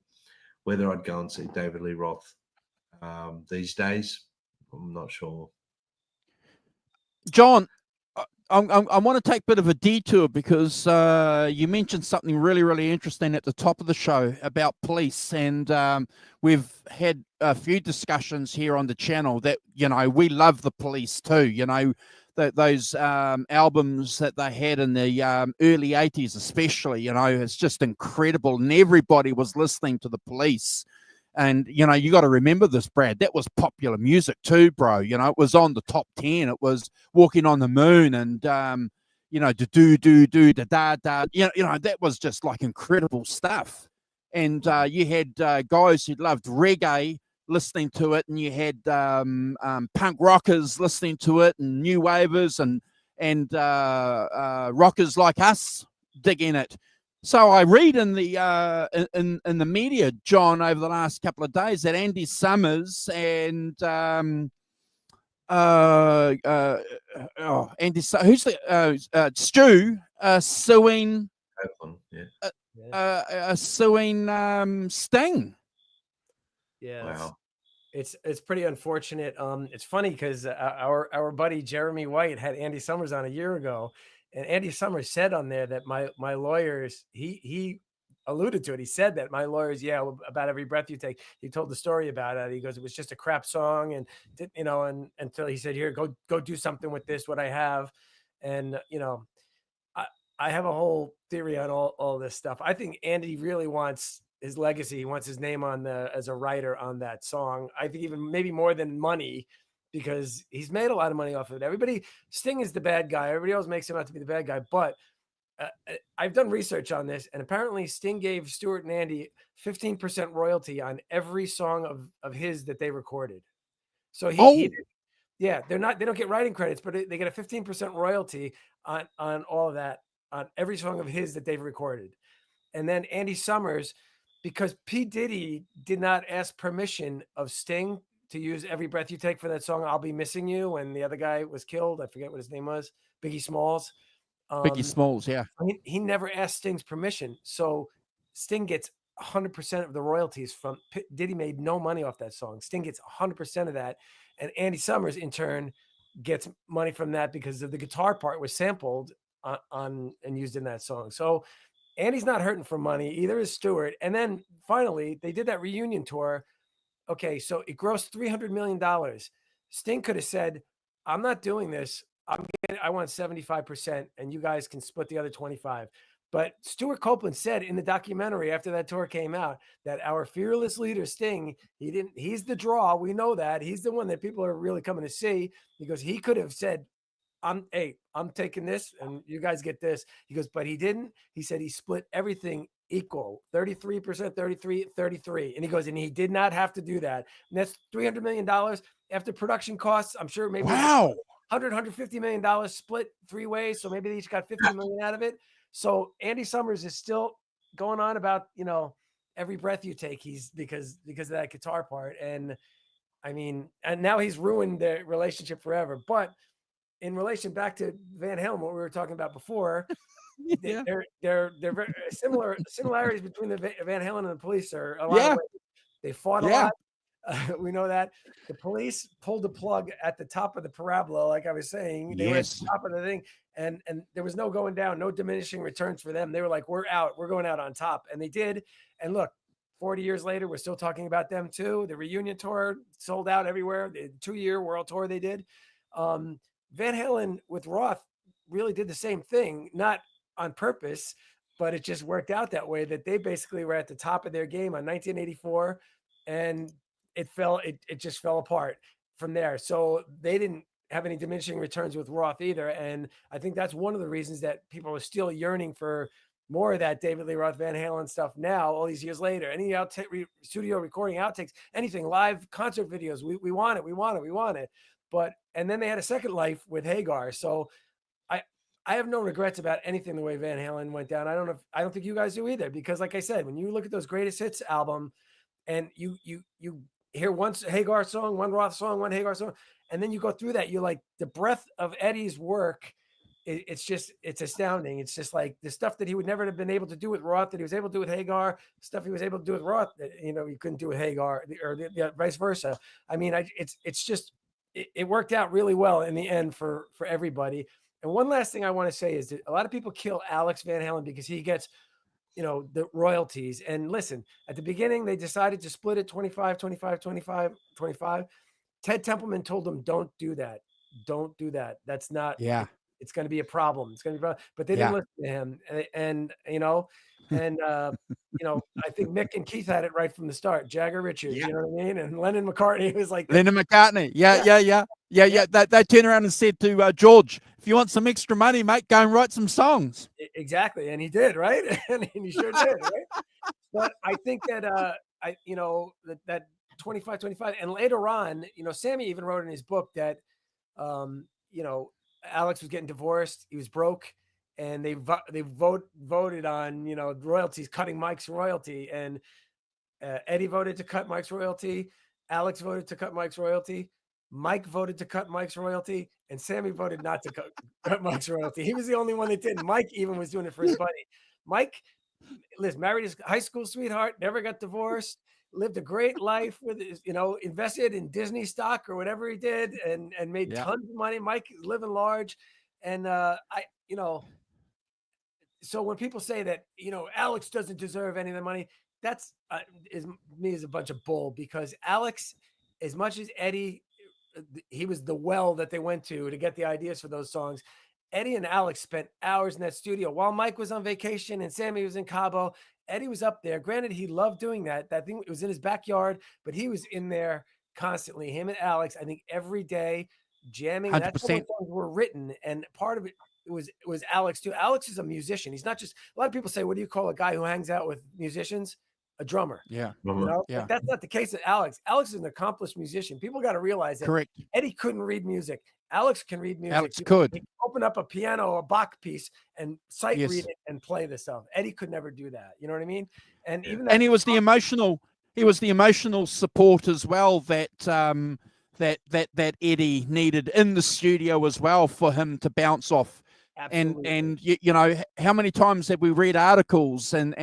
whether I'd go and see David Lee Roth these days, I'm not sure. John, I want to take a bit of a detour because you mentioned something really, really interesting at the top of the show about police. And we've had a few discussions here on the channel that, we love the police too. Those albums that they had in the early 80s especially, it's just incredible. And everybody was listening to the police. And, you got to remember this, Brad. That was popular music too, bro. It was on the top 10. It was Walking on the Moon and, da da da. That was just like incredible stuff. And you had guys who loved reggae listening to it, and you had punk rockers listening to it, and new wavers and rockers like us digging it. So I read in the in the media, John, over the last couple of days that Andy Summers and who's the Stu suing suing Sting. Yeah, wow. It's pretty unfortunate. It's funny because our buddy Jeremy White had Andy Summers on a year ago. And Andy Summers said on there that my lawyers, he alluded to it. He said that my lawyers, about every breath you take. He told the story about it. He goes, it was just a crap song. And, and until he said, here, go do something with this, what I have. And, I have a whole theory on all this stuff. I think Andy really wants his legacy. He wants his name on as a writer on that song. I think even maybe more than money. because he's made a lot of money off of it. Sting is the bad guy. Everybody else makes him out to be the bad guy. But I've done research on this, and apparently Sting gave Stewart and Andy 15% royalty on every song of his that they recorded. So he yeah, they don't get writing credits, but they get a 15% royalty on all of that, on every song of his that they've recorded. And then Andy Summers, because P. Diddy did not ask permission of Sting to use Every Breath You Take for that song, I'll Be Missing You, when the other guy was killed. I forget what his name was. Biggie Smalls. Biggie Smalls, yeah. He never asked Sting's permission. So Sting gets 100% of the royalties from Diddy. Made no money off that song. Sting gets 100% of that. And Andy Summers, in turn, gets money from that because of the guitar part was sampled on and used in that song. So Andy's not hurting for money. Either is Stewart. And then finally, they did that reunion tour. Okay, so it grossed $300 million. Sting could have said, I'm not doing this. I want 75%, and you guys can split the other 25. But Stuart Copeland said in the documentary after that tour came out that our fearless leader Sting, he's the draw. We know that. He's the one that people are really coming to see, because he could have said, I'm taking this and you guys get this. He goes, but he didn't. He said he split everything equal, 33%, 33. And he goes, and he did not have to do that. And that's $300 million after production costs. I'm sure maybe $150 million split 3 ways. So maybe they each got 50 million out of it. So Andy Summers is still going on about, Every Breath You Take. He's because of that guitar part. And I mean, and now he's ruined their relationship forever. But in relation back to Van Halen, what we were talking about before, they're very similarities between the Van Halen and the Police are a lot of ways. They fought a lot. We know that the Police pulled the plug at the top of the parabola, like I was saying. They were at the top of the thing, and there was no going down, no diminishing returns for them. They were like, we're out, we're going out on top, and they did. And look, 40 years later, we're still talking about them too. The reunion tour sold out everywhere. The 2-year world tour they did. Van Halen with Roth really did the same thing, not on purpose, but it just worked out that way, that they basically were at the top of their game on 1984, and it just fell apart from there. So they didn't have any diminishing returns with Roth either. And I think that's one of the reasons that people are still yearning for more of that David Lee Roth Van Halen stuff now, all these years later. Any studio recording outtakes, anything, live concert videos, we want it. But, and then they had a second life with Hagar. So I have no regrets about anything the way Van Halen went down. I don't think you guys do either, because like I said, when you look at those greatest hits album and you hear one Hagar song, one Roth song, one Hagar song, and then you go through that, you're like, the breadth of Eddie's work, it's astounding. It's just like the stuff that he would never have been able to do with Roth, that he was able to do with Hagar, stuff he was able to do with Roth that, he couldn't do with Hagar, or vice versa. I mean, it's just, it worked out really well in the end for everybody. And one last thing I want to say is that a lot of people kill Alex Van Halen because he gets, the royalties. And listen, at the beginning, they decided to split it 25, 25, 25, 25. Ted Templeman told them, don't do that. Don't do that. That's not, it's going to be a problem. It's going to be a problem. But they didn't listen to him. And I think Mick and Keith had it right from the start. Jagger Richards, you know what I mean? And Lennon McCartney was like, Lennon McCartney. Yeah. They turned around and said to George, if you want some extra money, mate, go and write some songs. Exactly. And he did, right? And he sure did, right? But I think that, that 25, 25. And later on, Sammy even wrote in his book that, Alex was getting divorced. He was broke. And they voted on, royalties, cutting Mike's royalty. And Eddie voted to cut Mike's royalty. Alex voted to cut Mike's royalty. Mike voted to cut Mike's royalty, and Sammy voted not to cut Mike's royalty. He was the only one that didn't. Mike even was doing it for his buddy. Mike, married his high school sweetheart, never got divorced, lived a great life with his, invested in Disney stock or whatever he did, and made tons of money. Mike is living large. And so when people say that, Alex doesn't deserve any of the money, that's is a bunch of bull, because Alex, as much as Eddie, he was the well that they went to get the ideas for those songs. Eddie and Alex spent hours in that studio while Mike was on vacation and Sammy was in Cabo. Eddie was up there. Granted, he loved doing that. That thing, it was in his backyard, but he was in there constantly. Him and Alex, I think every day jamming. That's how 100%. those songs were written, and part of it was Alex too. Alex is a musician. He's not just. A lot of people say, "What do you call a guy who hangs out with musicians?" A drummer. Yeah. You know, Yeah. like, that's not the case with Alex. Alex is an accomplished musician. People got to realize that Correct. Eddie couldn't read music. Alex can read music. Alex could. He can open up a piano or a Bach piece and sight Yes. read it and play the stuff. Eddie could never do that. You know what I mean? And Yeah. even that And he was the emotional support as well that that Eddie needed in the studio as well for him to bounce off. absolutely. And you know, how many times have we read articles and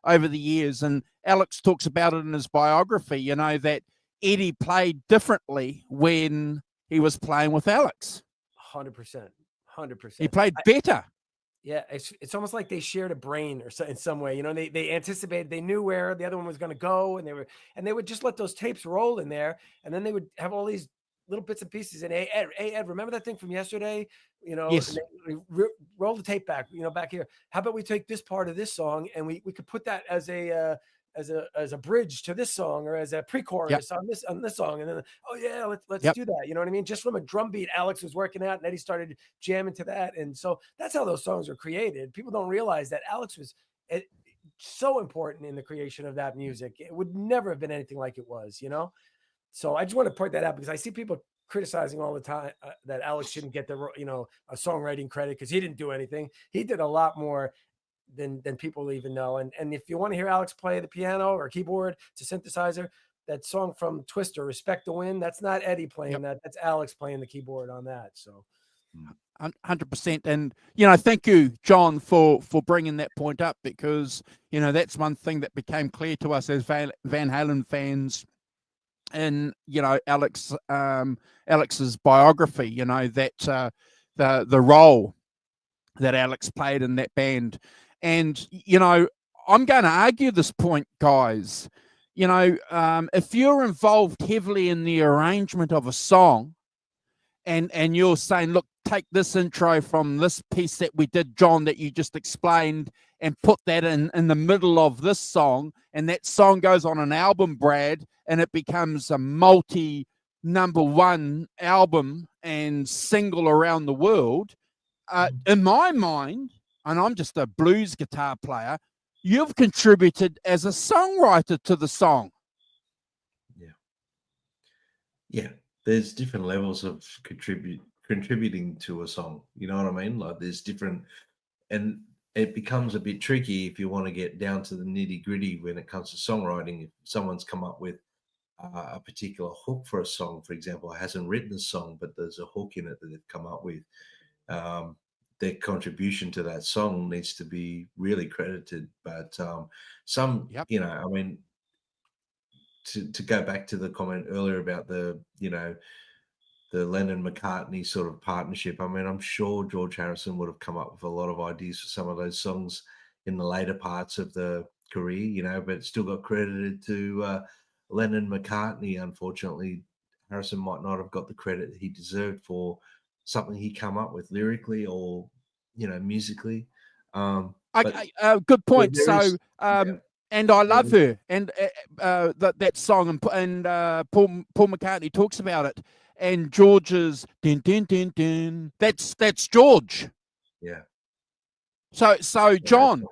over the years, and Alex talks about it in his biography, you know, that Eddie played differently when he was playing with Alex. 100%. 100%. He played better. Yeah, it's almost like they shared a brain or so in some way. You know, they anticipated, they knew where the other one was going to go, and they would just let those tapes roll in there, and then they would have all these little bits and pieces. And hey Ed, remember that thing from yesterday? You know, Yes. and roll the tape back. You know, back here. How about we take this part of this song and we could put that as a bridge to this song, or as a pre-chorus on this song, and then oh yeah, let's do that. You know what I mean? Just from a drum beat, Alex was working out, and Eddie started jamming to that, and so that's how those songs were created. People don't realize that Alex was so important in the creation of that music. It would never have been anything like it was, you know. So I just want to point that out because I see people criticizing all the time that Alex shouldn't get a songwriting credit because he didn't do anything. He did a lot more than people even know. And if you want to hear Alex play the piano or keyboard, it's a synthesizer. That song from Twister, "Respect the Wind," that's not Eddie playing that. That's Alex playing the keyboard on that. So 100%. And you know, thank you, John, for bringing that point up, because you know that's one thing that became clear to us as Van Halen fans. In you know Alex's biography, you know, that the role that Alex played in that band. And you know, I'm going to argue this point, guys. You know, if you're involved heavily in the arrangement of a song, and you're saying, look, take this intro from this piece that we did, John, that you just explained, and put that in the middle of this song, and that song goes on an album, Brad, and it becomes a multi #1 album and single around the world. In my mind, and I'm just a blues guitar player, you've contributed as a songwriter to the song. Yeah. There's different levels of contributing to a song. You know what I mean? Like there's different, and it becomes a bit tricky if you want to get down to the nitty gritty when it comes to songwriting. If someone's come up with a particular hook for a song, for example, hasn't written a song, but there's a hook in it that they've come up with, their contribution to that song needs to be really credited. But you know, I mean, to go back to the comment earlier about the Lennon-McCartney sort of partnership, I mean, I'm sure George Harrison would have come up with a lot of ideas for some of those songs in the later parts of the career, you know, but it still got credited to Lennon-McCartney. Unfortunately, Harrison might not have got the credit he deserved for something he come up with lyrically or, you know, musically. Okay, good point. So, and I love her, and that song, and Paul McCartney talks about it, and George's din din din din. That's George. Yeah. So John,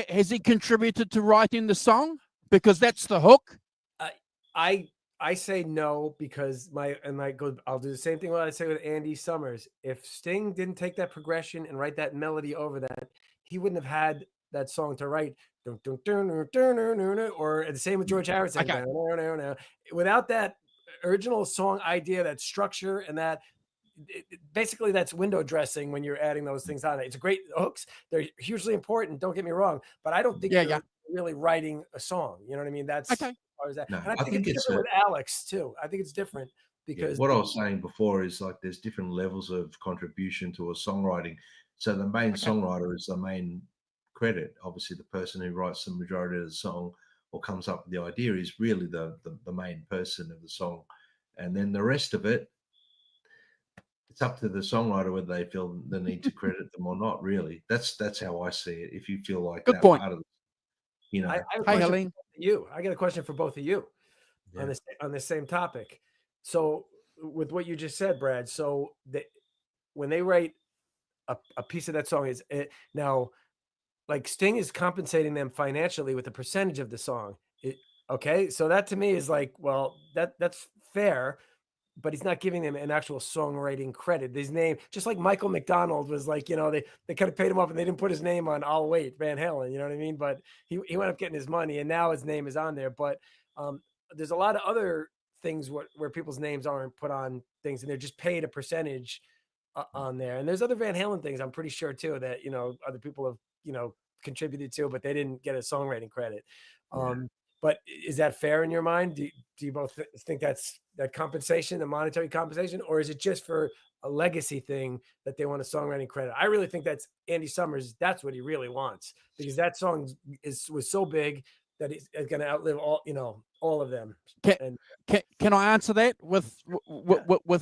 has he contributed to writing the song? Because that's the hook. I say no, because I'll do the same thing what I say with Andy Summers. If Sting didn't take that progression and write that melody over that, he wouldn't have had that song to write. Or the same with George Harrison. Okay. Without that original song idea, that structure, and that basically that's window dressing when you're adding those things on. It's great hooks. They're hugely important. Don't get me wrong, but I don't think you're really writing a song. You know what I mean? That's okay. That. No, and I think it's different with Alex too. I think it's different because what I was saying before is like there's different levels of contribution to a songwriting. So the main songwriter is the main credit. Obviously, the person who writes the majority of the song or comes up with the idea is really the main person of the song, and then the rest of it, it's up to the songwriter whether they feel the need to credit them or not. Really, that's how I see it. If you feel like Good that point. part of it, you know. I got a question for both of you. on the same topic. So with what you just said, Brad, so when they write a piece of that song, is it now like Sting is compensating them financially with a percentage of the song. Okay, so that to me is like, well, that's fair, but he's not giving them an actual songwriting credit. His name, just like Michael McDonald was like, they kind of paid him off and they didn't put his name on I'll Wait, Van Halen, you know what I mean? But he went up getting his money and now his name is on there. But there's a lot of other things where people's names aren't put on things and they're just paid a percentage on there. And there's other Van Halen things I'm pretty sure too that, other people have, contributed to, but they didn't get a songwriting credit. But is that fair in your mind? Do you both think that's that compensation, the monetary compensation, or is it just for a legacy thing that they want a songwriting credit? I really think that's Andy Summers. That's what he really wants, because that song was so big that it's going to outlive all of them. Can I answer that with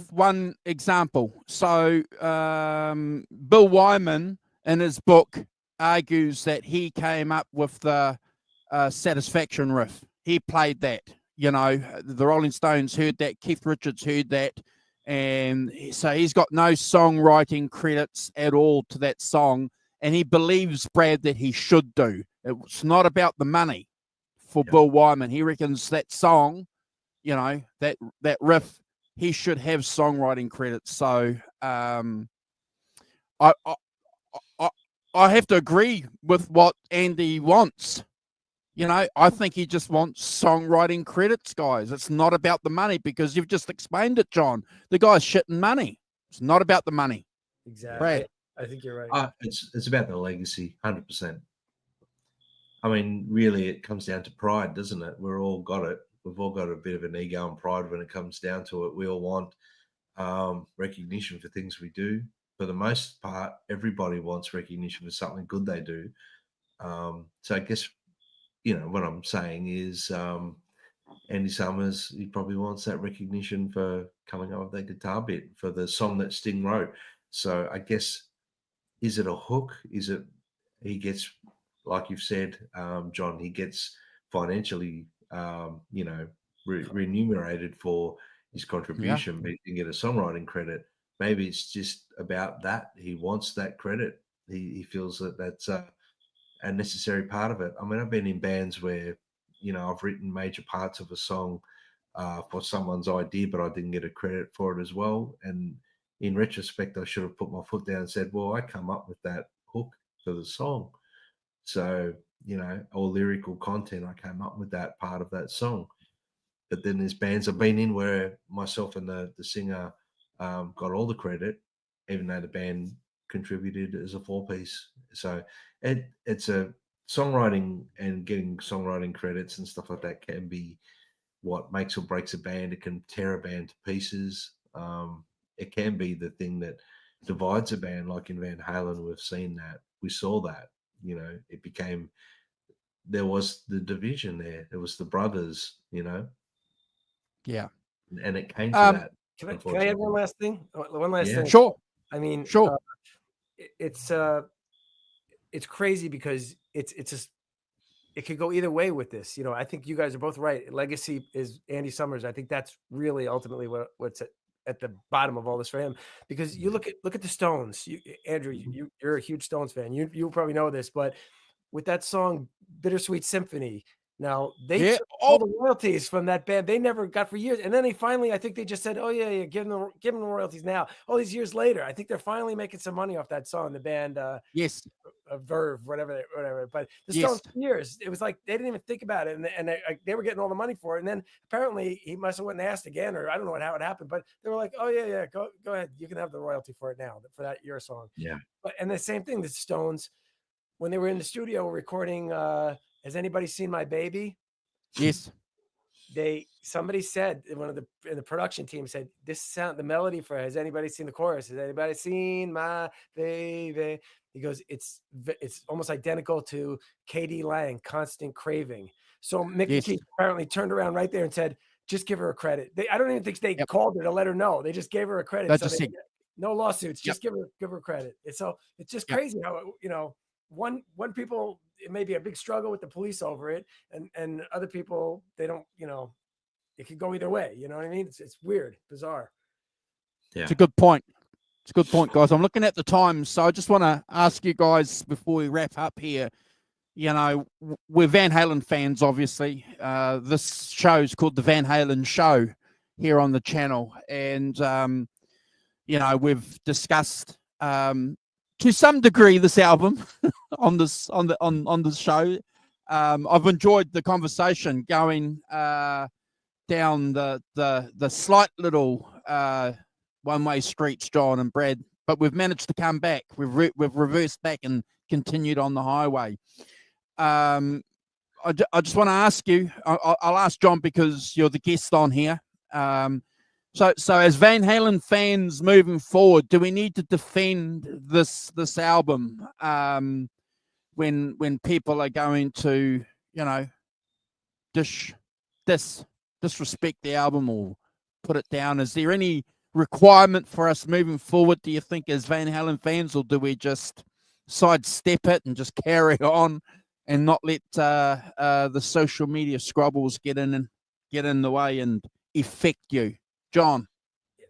one example? So Bill Wyman in his book argues that he came up with the Satisfaction riff. He played that. The Rolling Stones heard that. Keith Richards heard that. And so he's got no songwriting credits at all to that song. And he believes, Brad, that he should do. It's not about the money for Bill Wyman. He reckons that song, that riff, he should have songwriting credits. So I have to agree with what Andy wants. I think he just wants songwriting credits, guys. It's not about the money, because you've just explained it, John. The guy's shitting money. It's not about the money. Exactly. Brad. I think you're right. It's about the legacy, 100%. I mean, really, it comes down to pride, doesn't it? We've all got it. We've all got a bit of an ego and pride when it comes down to it. We all want recognition for things we do. For the most part, everybody wants recognition for something good they do. So I guess, what I'm saying is Andy Summers, he probably wants that recognition for coming up with that guitar bit for the song that Sting wrote. So I guess, is it a hook? Is it he gets, like you've said, John, he gets financially, remunerated for his contribution, but he can get a songwriting credit. Maybe it's just about that. He wants that credit. He feels that that's a necessary part of it. I mean, I've been in bands where, I've written major parts of a song for someone's idea, but I didn't get a credit for it as well. And in retrospect, I should have put my foot down and said, well, I come up with that hook for the song. So, or lyrical content, I came up with that part of that song. But then there's bands I've been in where myself and the singer got all the credit, even though the band contributed as a 4-piece. So it's a songwriting, and getting songwriting credits and stuff like that can be what makes or breaks a band. It can tear a band to pieces. It can be the thing that divides a band, like in Van Halen. We've seen that. We saw that. It became, there was the division there. There was the brothers, Yeah. And it came to that. Can I add one last thing? One last thing. Sure. I mean, sure. It's crazy because it's just, it could go either way with this. I think you guys are both right. Legacy is Andy Summers. I think that's really ultimately what's at the bottom of all this for him, because you look at the Stones. Andrew, you're a huge Stones fan. You probably know this, but with that song Bittersweet Symphony, now they took all the royalties from that band. They never got for years, and then they finally, I think they just said, "Oh yeah, give them the royalties now." All these years later, I think they're finally making some money off that song. The band, Verve, whatever. But the Stones, years, it was like they didn't even think about it, and they were getting all the money for it. And then apparently he must have went and asked again, or I don't know how it happened, but they were like, "Oh yeah, go ahead, you can have the royalty for it now for that your song." Yeah. But and the same thing, the Stones, when they were in the studio recording Has Anybody Seen My Baby? Yes. Somebody said, in the production team said, this sound, the melody for Has Anybody Seen the Chorus? Has anybody seen my baby? He goes, it's almost identical to K.D. Lang, Constant Craving. So Mick and Keith apparently turned around right there and said, just give her a credit. I don't even think they called her to let her know. They just gave her a credit. That's no lawsuits. Just give her credit. It's just crazy how one people, it may be a big struggle with the police over it, and other people, they don't, it could go either way. You know what I mean? It's weird, bizarre. Yeah. It's a good point. It's a good point, guys. I'm looking at the time, so I just want to ask you guys before we wrap up here. You know, we're Van Halen fans, obviously. This show's called the Van Halen Show here on the channel, and you know, we've discussed to some degree this album on this show. I've enjoyed the conversation going down the slight little one-way streets, John and Brad, but we've managed to come back. We've reversed back and continued on the highway. I just want to ask you. I'll ask John because you're the guest on here. So as Van Halen fans moving forward, do we need to defend this album when people are going to, you know, disrespect the album or put it down? Is there any requirement for us moving forward, do you think, as Van Halen fans, or do we just sidestep it and just carry on and not let the social media squabbles get in the way and affect you? John?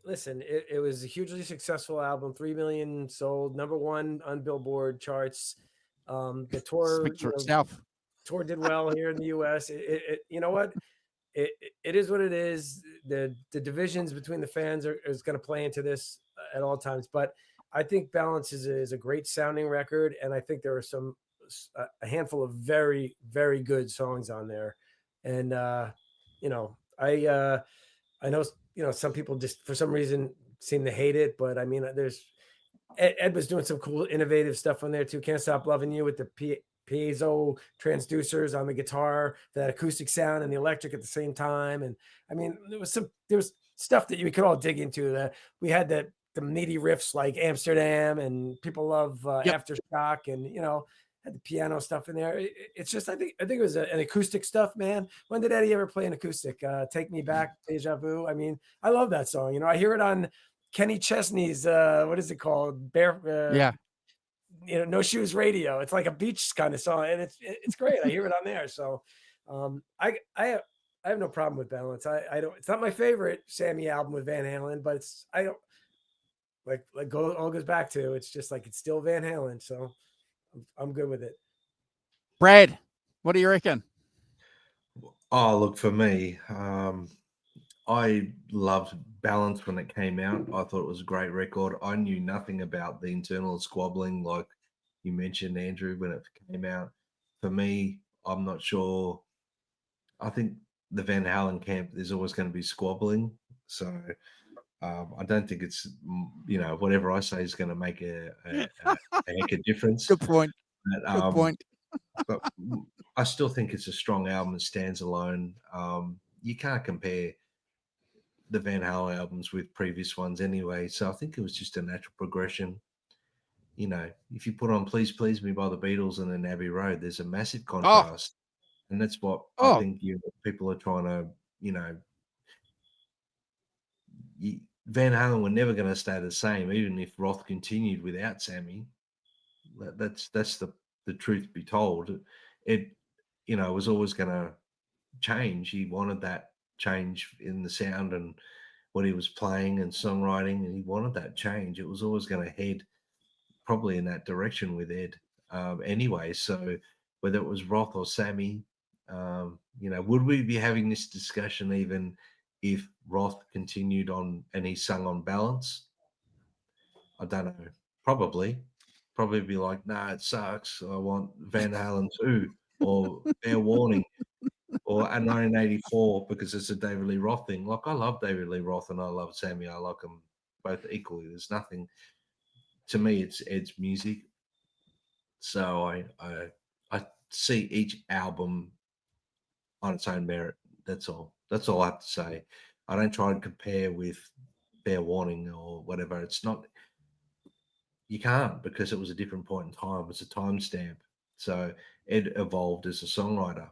Listen, it was a hugely successful album, 3 million sold, #1 on Billboard charts. The tour, Speaks for itself. Tour did well here in the U.S. You know what? It is what it is. The divisions between the fans is going to play into this at all times. But I think Balance is a great sounding record, and I think there are a handful of very, very good songs on there. And you know, I know, you know, some people just for some reason seem to hate it, but I mean, there's Ed was doing some cool, innovative stuff on there too. Can't Stop Loving You with the piezo transducers on the guitar, that acoustic sound and the electric at the same time. And I mean, there was stuff that you could all dig into. We had the meaty riffs like Amsterdam, and people love Aftershock, and you know, had the piano stuff in there. It's just I think it was an acoustic stuff, man. When did Eddie ever play an acoustic? Take Me Back, Deja Vu. I mean, I love that song. You know, I hear it on Kenny Chesney's what is it called? You know, No Shoes Radio. It's like a beach kind of song, and it's great. I hear it on there. So I have no problem with Balance. I don't. It's not my favorite Sammy album with Van Halen, but I don't like all goes back to. It's just like it's still Van Halen. So I'm good with it. Brad, what do you reckon? Oh, look, for me, I loved Balance when it came out. I thought it was a great record. I knew nothing about the internal squabbling, like you mentioned, Andrew, when it came out. For me, I'm not sure. I think the Van Halen camp, there's always going to be squabbling. So I don't think it's, you know, whatever I say is going to make a heck of difference. Good point. But, Good point. But I still think it's a strong album. It stands alone. You can't compare the Van Halen albums with previous ones anyway. So I think it was just a natural progression. You know, if you put on Please Please Me by the Beatles and then Abbey Road, there's a massive contrast. And that's what I think people are trying to, you know, Van Halen were never going to stay the same, even if Roth continued without Sammy. That's the truth be told. It, you know, was always going to change. He wanted that change in the sound and what he was playing and songwriting, and he wanted that change. It was always going to head probably in that direction with Ed anyway. So whether it was Roth or Sammy, you know, would we be having this discussion even if Roth continued on and he sung on Balance? I don't know. Probably be like, nah, it sucks. I want Van Halen 2 or Fair Warning or a 1984 because it's a David Lee Roth thing. Like, I love David Lee Roth and I love Sammy. I like them both equally. There's nothing, to me, it's Ed's music. So I see each album on its own merit. That's all. That's all I have to say. I don't try and compare with Fair Warning or whatever. It's not, you can't, because it was a different point in time. It's a timestamp. So Ed evolved as a songwriter.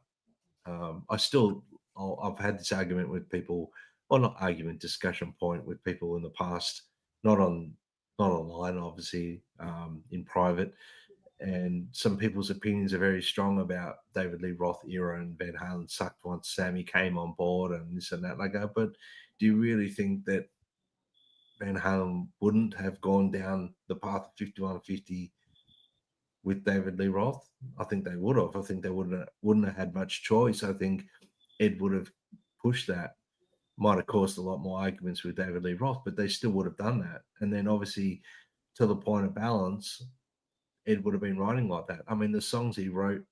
I've had this argument with people, or not argument, discussion point with people in the past, not online, obviously, in private. And some people's opinions are very strong about David Lee Roth era and Van Halen sucked once Sammy came on board and this and that. Like, but do you really think that Van Halen wouldn't have gone down the path of 5150 with David Lee Roth? I think they would have. I think they wouldn't have had much choice. I think Ed would have pushed that. Might have caused a lot more arguments with David Lee Roth, but they still would have done that. And then obviously to the point of balance, Ed would have been writing like that. I mean, the songs he wrote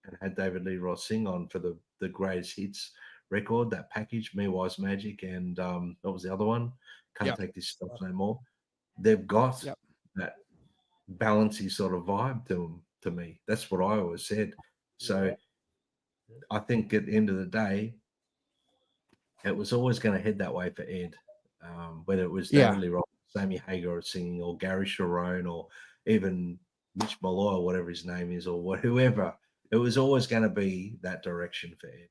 and had David Lee Roth sing on for the greatest hits record, that package, Me Wise Magic, and what was the other one? Can't Take This Stuff No More. They've got that balancey sort of vibe to them. To me, that's what I always said. So I think at the end of the day, it was always going to head that way for Ed, whether it was David Lee Roth, Sammy Hagar singing, or Gary Sharon, or even Mitch Malloy, or whatever his name is, or whoever. It was always going to be that direction for Ed.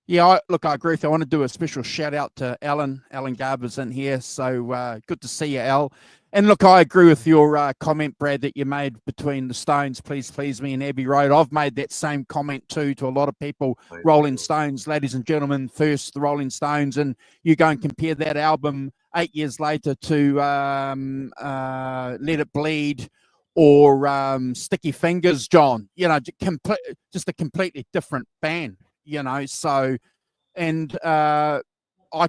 Yeah, I agree with you. I want to do a special shout out to Alan. Alan Garber's in here, so good to see you, Al. And look, I agree with your comment, Brad, that you made between the Stones, Please Please Me, and Abbey Road. I've made that same comment too to a lot of people. Rolling Stones, ladies and gentlemen, first the Rolling Stones, and you go and compare that album 8 years later to Let It Bleed or Sticky Fingers, John. You know, just a completely different band. You know, so, and I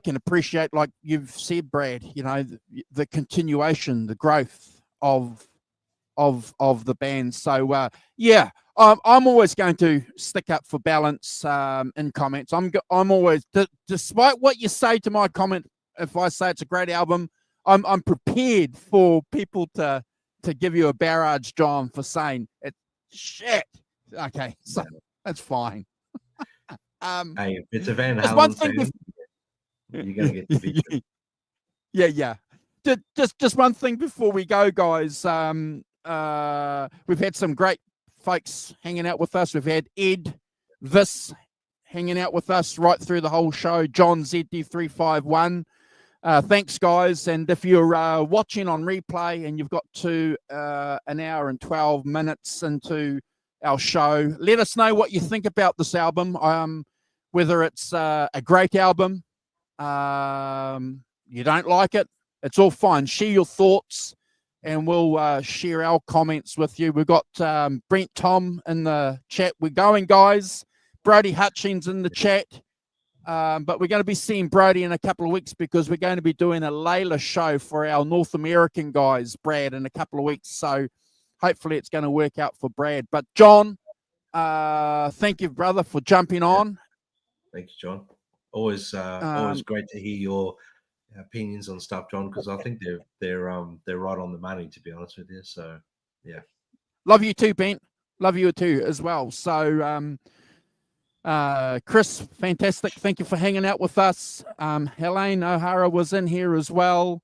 can appreciate, like you've said, Brad, you know, the continuation, the growth of the band. So, yeah, I'm always going to stick up for balance in comments. I'm always, despite what you say to my comment, if I say it's a great album, I'm prepared for people to give you a barrage, John, for saying it's shit. Okay, so that's fine. Hey, if it's a Van Halen fan, you're going to get the victim. Yeah. Just one thing before we go, guys. We've had some great folks hanging out with us. We've had Ed Viss hanging out with us right through the whole show. John ZD351. Thanks, guys. And if you're watching on replay and you've got to an hour and 12 minutes into our show, let us know what you think about this album. Whether it's a great album, you don't like it, it's all fine. Share your thoughts and we'll share our comments with you. We've got Brent Tom in the chat. We're going, guys. Brody Hutchins in the chat. But we're going to be seeing Brody in a couple of weeks because we're going to be doing a Layla show for our North American guys, Brad, in a couple of weeks. So hopefully it's going to work out for Brad. But John, thank you, brother, for jumping on. Thanks, John. Always great to hear your opinions on stuff, John, because I think they're right on the money, to be honest with you. So yeah. Love you too, Bent. Love you too as well. So Chris, fantastic. Thank you for hanging out with us. Helen O'Hara was in here as well.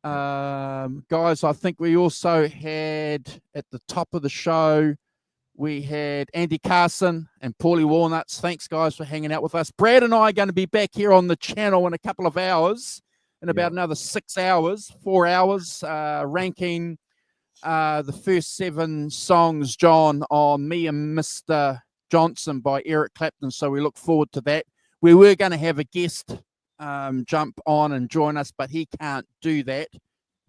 Guys, I think we also had at the top of the show, we had Andy Carson and Paulie Walnuts. Thanks, guys, for hanging out with us. Brad and I are going to be back here on the channel in a couple of hours, in about another 4 hours, ranking the first 7 songs, John, on Me and Mr. Johnson by Eric Clapton. So we look forward to that. We were going to have a guest jump on and join us, but he can't do that.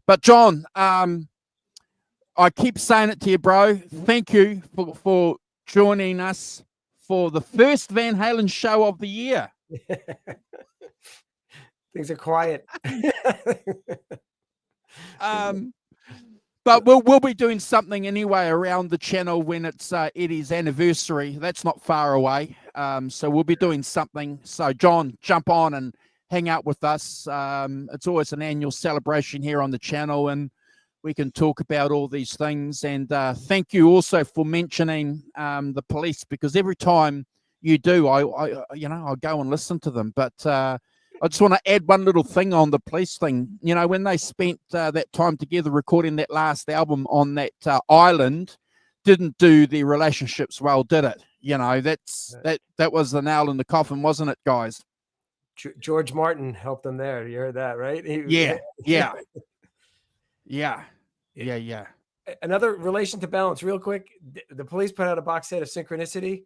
But John, I keep saying it to you, bro. Thank you for joining us for the first Van Halen show of the year. Things are quiet. But we'll be doing something anyway around the channel when it's Eddie's anniversary. That's not far away. So we'll be doing something. So John, jump on and hang out with us. It's always an annual celebration here on the channel, and we can talk about all these things. And thank you also for mentioning the police, because every time you do, I go and listen to them. But I just want to add one little thing on the police thing. You know, when they spent that time together recording that last album on that island, didn't do the relationships well, did it? You know, that was the nail in the coffin, wasn't it, guys? George Martin helped them there. You heard that, right? Yeah. Another relation to balance, real quick. The Police put out a box set of Synchronicity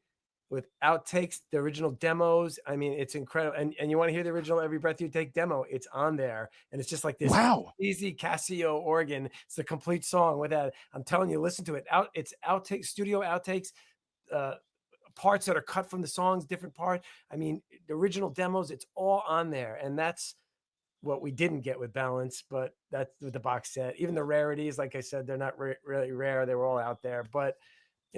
with outtakes, the original demos. I mean, it's incredible. And you want to hear the original Every Breath You Take demo? It's on there, and it's just like this easy Casio organ. It's the complete song with that. I'm telling you, listen to it. It's outtakes, studio outtakes, parts that are cut from the songs, different parts. I mean, the original demos. It's all on there, and that's what we didn't get with Balance, but that's with the box set. Even the rarities, like I said, they're not really rare. They were all out there. But,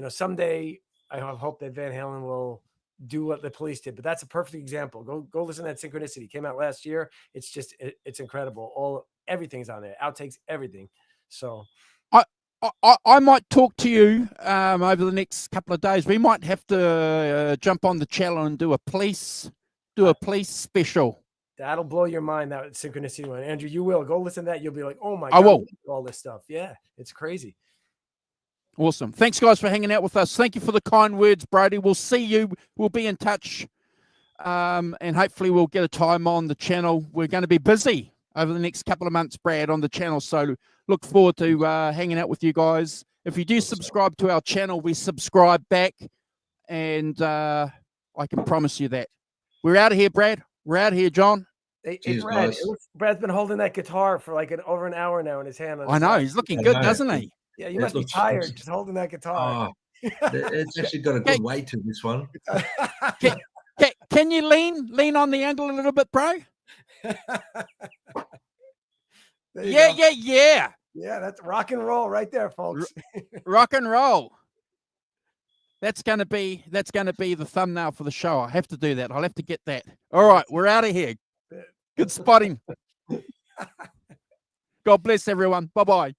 someday I hope that Van Halen will do what the Police did. But that's a perfect example. Go listen to that Synchronicity. Came out last year. It's just, it's incredible. Everything's on there. Outtakes, everything. So I might talk to you over the next couple of days. We might have to jump on the channel and do a police special. That'll blow your mind, that Synchronicity one. Andrew, you will. Go listen to that. You'll be like, oh my God, I will. All this stuff. Yeah, it's crazy. Awesome. Thanks, guys, for hanging out with us. Thank you for the kind words, Brody. We'll see you. We'll be in touch. And hopefully we'll get a time on the channel. We're going to be busy over the next couple of months, Brad, on the channel. So look forward to hanging out with you guys. If you do subscribe to our channel, we subscribe back. And I can promise you that. We're out of here, Brad. We're out of here, John. Hey, Brad, Brad's been holding that guitar for like over an hour now in his hand. I know. He's looking good, doesn't he? Yeah, you must be tired just holding that guitar. Oh, it's actually got a good weight to this one. Can you lean on the angle a little bit, bro? Yeah. Yeah, that's rock and roll right there, folks. Rock and roll. That's gonna be the thumbnail for the show. I have to do that. I'll have to get that. All right, we're out of here. Good spotting. God bless everyone. Bye-bye.